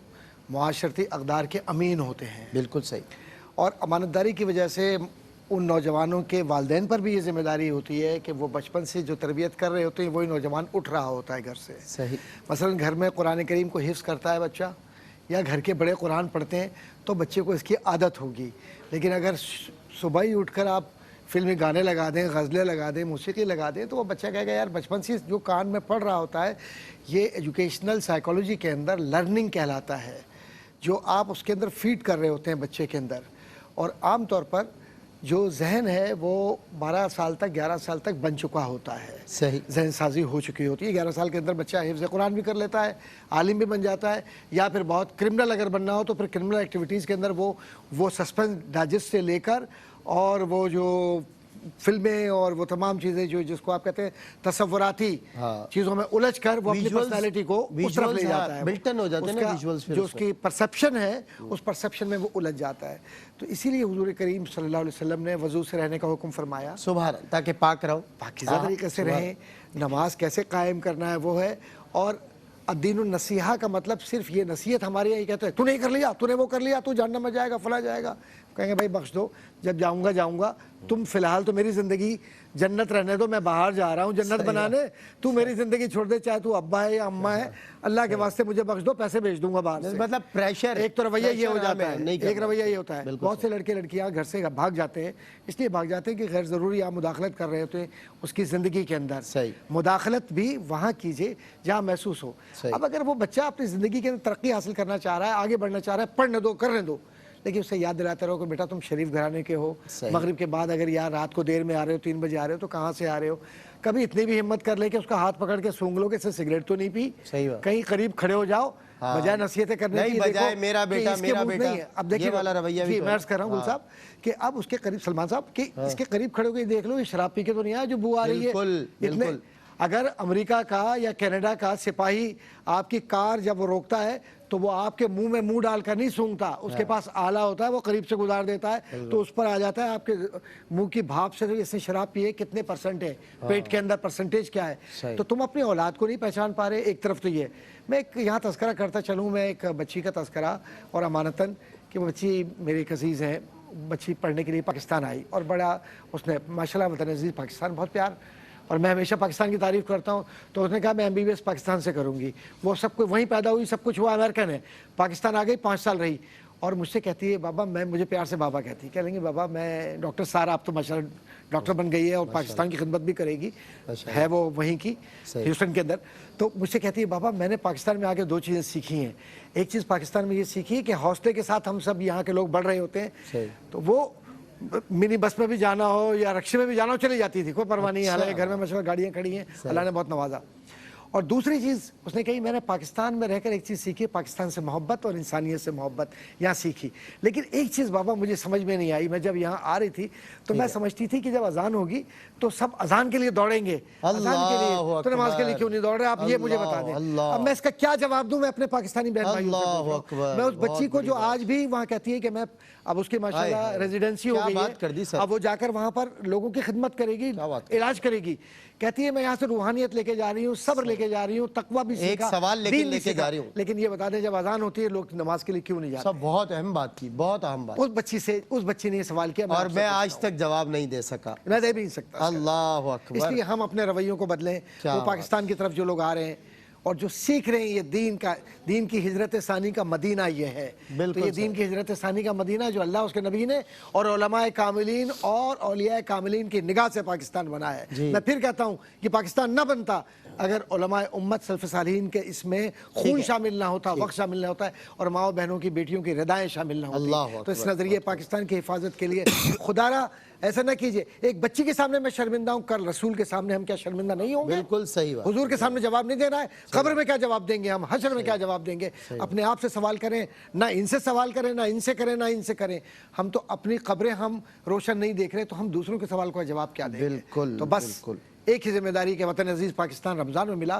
معاشرتی اقدار کے امین ہوتے ہیں۔ بالکل صحیح۔ اور امانت داری کی وجہ سے ان نوجوانوں کے والدین پر بھی یہ ذمہ داری ہوتی ہے کہ وہ بچپن سے جو تربیت کر رہے ہوتے ہیں وہی نوجوان اٹھ رہا ہوتا ہے گھر سے۔ صحیح۔ مثلا گھر میں قرآن کریم کو حفظ کرتا ہے بچہ، یا گھر کے بڑے قرآن پڑھتے ہیں تو بچے کو اس کی عادت ہوگی، لیکن اگر صبح ہی اٹھ کر آپ فلمی گانے لگا دیں، غزلیں لگا دیں، موسیقی لگا دیں، تو وہ بچہ کہے گا یار بچپن سے جو کان میں پڑھ رہا ہوتا ہے یہ ایجوکیشنل سائیکالوجی کے اندر لرننگ کہلاتا ہے، جو آپ اس کے اندر فیڈ کر رہے ہوتے ہیں بچے کے اندر۔ اور عام طور پر جو ذہن ہے وہ 12 سال تک 11 سال تک بن چکا ہوتا ہے، صحیح۔ ذہن سازی ہو چکی ہوتی ہے۔ 11 سال کے اندر بچہ حفظ قرآن بھی کر لیتا ہے، عالم بھی بن جاتا ہے، یا پھر بہت کرمنل اگر بننا ہو تو پھر کرمنل ایکٹیویٹیز کے اندر وہ سسپینس ڈائجسٹ سے لے کر اور وہ جو فلمیں اور وہ تمام چیزیں جو جس کو آپ کہتے ہیں تصوراتی چیزوں میں الجھ کر وہ اپنی پرسنالٹی کو اس طرف لے جاتا ہے، بلٹن ہو جاتے ہیں نا ویژولز، جو اس کی پرسپشن ہے اس پرسپشن میں وہ الجھ جاتا ہے۔ تو اسی لیے حضور کریم صلی اللہ علیہ وسلم نے وضو سے رہنے کا حکم فرمایا، سبحان اللہ، تاکہ پاک رہو، پاکیزہ طریقے سے رہیں، نماز کیسے قائم کرنا ہے وہ ہے۔ اور الدین النصیحہ کا مطلب صرف یہ نصیحت ہمارے یہاں کہتے ہیں تو نہیں کر لیا، تو نے وہ کر لیا، تو جہنم میں جائے گا، فلاں جائے گا۔ کہیں گے بھائی بخش دو، جب جاؤں گا، تم فی الحال تو میری زندگی جنت رہنے دو، میں باہر جا رہا ہوں جنت بنانے، تو میری زندگی چھوڑ دے، چاہے تو ابا ہے یا اماں ہے، اللہ کے واسطے مجھے بخش دو، پیسے بھیج دوں گا باہر سے۔ مطلب پریشر، ایک تو رویہ یہ ہو جاتا ہے، ایک رویہ یہ ہوتا ہے۔ بہت سے لڑکے لڑکیاں گھر سے بھاگ جاتے ہیں، اس لیے بھاگ جاتے ہیں کہ غیر ضروری آپ مداخلت کر رہے ہوتے ہیں اس کی زندگی کے اندر۔ مداخلت بھی وہاں کیجئے جہاں محسوس ہو۔ اب اگر وہ بچہ اپنی زندگی کے اندر ترقی حاصل کرنا چاہ رہا ہے، آگے بڑھنا چاہ رہا ہے، پڑھنے دو، کرنے دو، لیکن اسے یاد دلاتے رہو کہ بیٹا تم شریف گھرانے کے ہو، مغرب کے بعد اگر یار رات کو دیر میں آ رہے ہو، 3 بجے آ رہے ہو تو کہاں سے آ رہے ہو۔ کبھی اتنی بھی ہمت کر لے کہ اس کا ہاتھ پکڑ کے سونگ لو کہ اسے سگریٹ تو نہیں پی، کہیں قریب کھڑے ہو جاؤ، بجائے نصیحتیں کرنے کی، بجائے میرا بیٹا میرا بیٹا، اب دیکھیے والا رویہ بھی میں عرض کر رہا ہوں گل صاحب کہ اب اس کے قریب سلمان صاحب کہ اس کے قریب کھڑے ہو کے دیکھ لو یہ شراب پی کے تو نہیں آیا جو بو آ رہی ہے۔ بالکل۔ اگر امریکہ کا یا کینیڈا کا سپاہی آپ کی کار جب وہ روکتا ہے تو وہ آپ کے منہ میں منہ ڈال کر نہیں سونگتا، اس کے پاس آلہ ہوتا ہے، وہ قریب سے گزار دیتا ہے تو اس پر آ جاتا ہے آپ کے منہ کی بھاپ سے اس نے شراب پیے کتنے پرسنٹ ہے، پیٹ کے اندر پرسنٹیج کیا ہے۔ تو تم اپنی اولاد کو نہیں پہچان پا رہے۔ ایک طرف تو یہ میں ایک یہاں تذکرہ کرتا چلوں، میں ایک بچی کا تذکرہ، اور امانتاً کہ وہ بچی میرے ایک عزیز ہیں، بچی پڑھنے کے لیے پاکستان آئی اور بڑا اس نے ماشاءاللہ وطن عزیز پاکستان بہت پیار، اور میں ہمیشہ پاکستان کی تعریف کرتا ہوں، تو اس نے کہا میں MBBS پاکستان سے کروں گی۔ وہ سب کچھ وہیں پیدا ہوئی، سب کچھ ہوا، امریکن ہے، پاکستان آ گئی، 5 سال رہی، اور مجھ سے کہتی ہے بابا، میں مجھے پیار سے بابا کہتی ہے، کہہ لیں گے بابا میں ڈاکٹر سارا، آپ تو ماشاءاللہ ڈاکٹر بن گئی ہے اور پاکستان کی خدمت بھی کرے گی، ہے وہ وہیں کی ہیوسٹن کے اندر۔ تو مجھ سے کہتی ہے بابا میں نے پاکستان میں آ کے 2 چیزیں سیکھی ہیں۔ ایک چیز پاکستان میں یہ سیکھی کہ حوصلے کے ساتھ ہم سب یہاں کے لوگ بڑھ رہے ہوتے ہیں، تو وہ منی بس میں بھی جانا ہو یا رکشے میں بھی جانا ہو چلی جاتی تھی، کوئی پرواہ نہیں، حالانکہ گھر میں ماشاءاللہ گاڑیاں کھڑی ہیں، اللہ نے بہت نوازا۔ اور دوسری چیز اس نے کہی میں نے پاکستان میں رہ کر ایک چیز سیکھی، پاکستان سے محبت اور انسانیت سے محبت یہاں سیکھی، لیکن ایک چیز بابا مجھے سمجھ میں نہیں آئی، میں جب یہاں آ رہی تھی تو میں سمجھتی تھی کہ جب اذان ہوگی تو سب اذان کے لیے دوڑیں گے، اذان کے لیے تو نماز کے لیے کیوں نہیں دوڑ رہے، آپ یہ مجھے بتا دیں۔ اب میں اس کا کیا جواب دوں، میں اپنے پاکستانی بہن بھائیوں سے، میں اس بچی کو جو آج بھی وہاں کہتی ہے کہ میں اب اس کی ماشاءاللہ ریزیڈنسی ہو گئی ہے، اب وہ جا کر وہاں پر لوگوں کی خدمت کرے گی، علاج کرے گی، کہتی ہے میں یہاں سے روحانیت لے کے جا رہی ہوں، صبر لے کے جا رہی ہوں، تقویٰ بھی سیکھا، ایک سوال لے کے جا رہی ہوں، لیکن یہ بتا دیں جب اذان ہوتی ہے لوگ نماز کے لیے کیوں نہیں جاتے؟ سب بہت اہم بات کی، بہت اہم بات۔ اس بچی نے یہ سوال کیا اور میں آج تک جواب نہیں دے سکا، میں دے بھی نہیں سکتا۔ اللہ اکبر۔ اس لیے ہم اپنے رویوں کو بدلیں، وہ پاکستان کی طرف جو لوگ آ رہے ہیں اور جو سیکھ رہے ہیں، یہ دین کی ہجرت ثانی کا مدینہ یہ ہے، تو یہ دین کی ہجرت ثانی کا مدینہ جو اللہ اس کے نبی نے اور علماء کاملین اور اولیاء کاملین کی نگاہ سے پاکستان بنا ہے۔ میں پھر کہتا ہوں کہ پاکستان نہ بنتا اگر علماء امت سلف صالحین کے اس میں خون شامل نہ ہوتا، وقت شامل نہ ہوتا ہے، اور ماں بہنوں کی بیٹیوں کی ردائیں شامل نہ ہوتی۔ تو اس نظریے پاکستان کی حفاظت کے لیے خدا را ایسا نہ کیجئے، ایک بچی کے سامنے میں شرمندہ ہوں، کل رسول کے سامنے ہم کیا شرمندہ نہیں ہوں گے؟ بالکل صحیح بات۔ حضور کے سامنے جواب نہیں دینا ہے، قبر میں کیا جواب دیں گے ہم، حشر میں کیا جواب دیں گے؟ اپنے آپ سے سوال کریں، نہ ان سے سوال کریں، نہ ان سے کریں، نہ ان سے کریں۔ ہم تو اپنی قبریں ہم روشن نہیں دیکھ رہے تو ہم دوسروں کے سوال کا جواب کیا دیں گے؟ بالکل۔ تو بس ایک ہی ذمہ داری کہ وطن عزیز پاکستان رمضان میں ملا،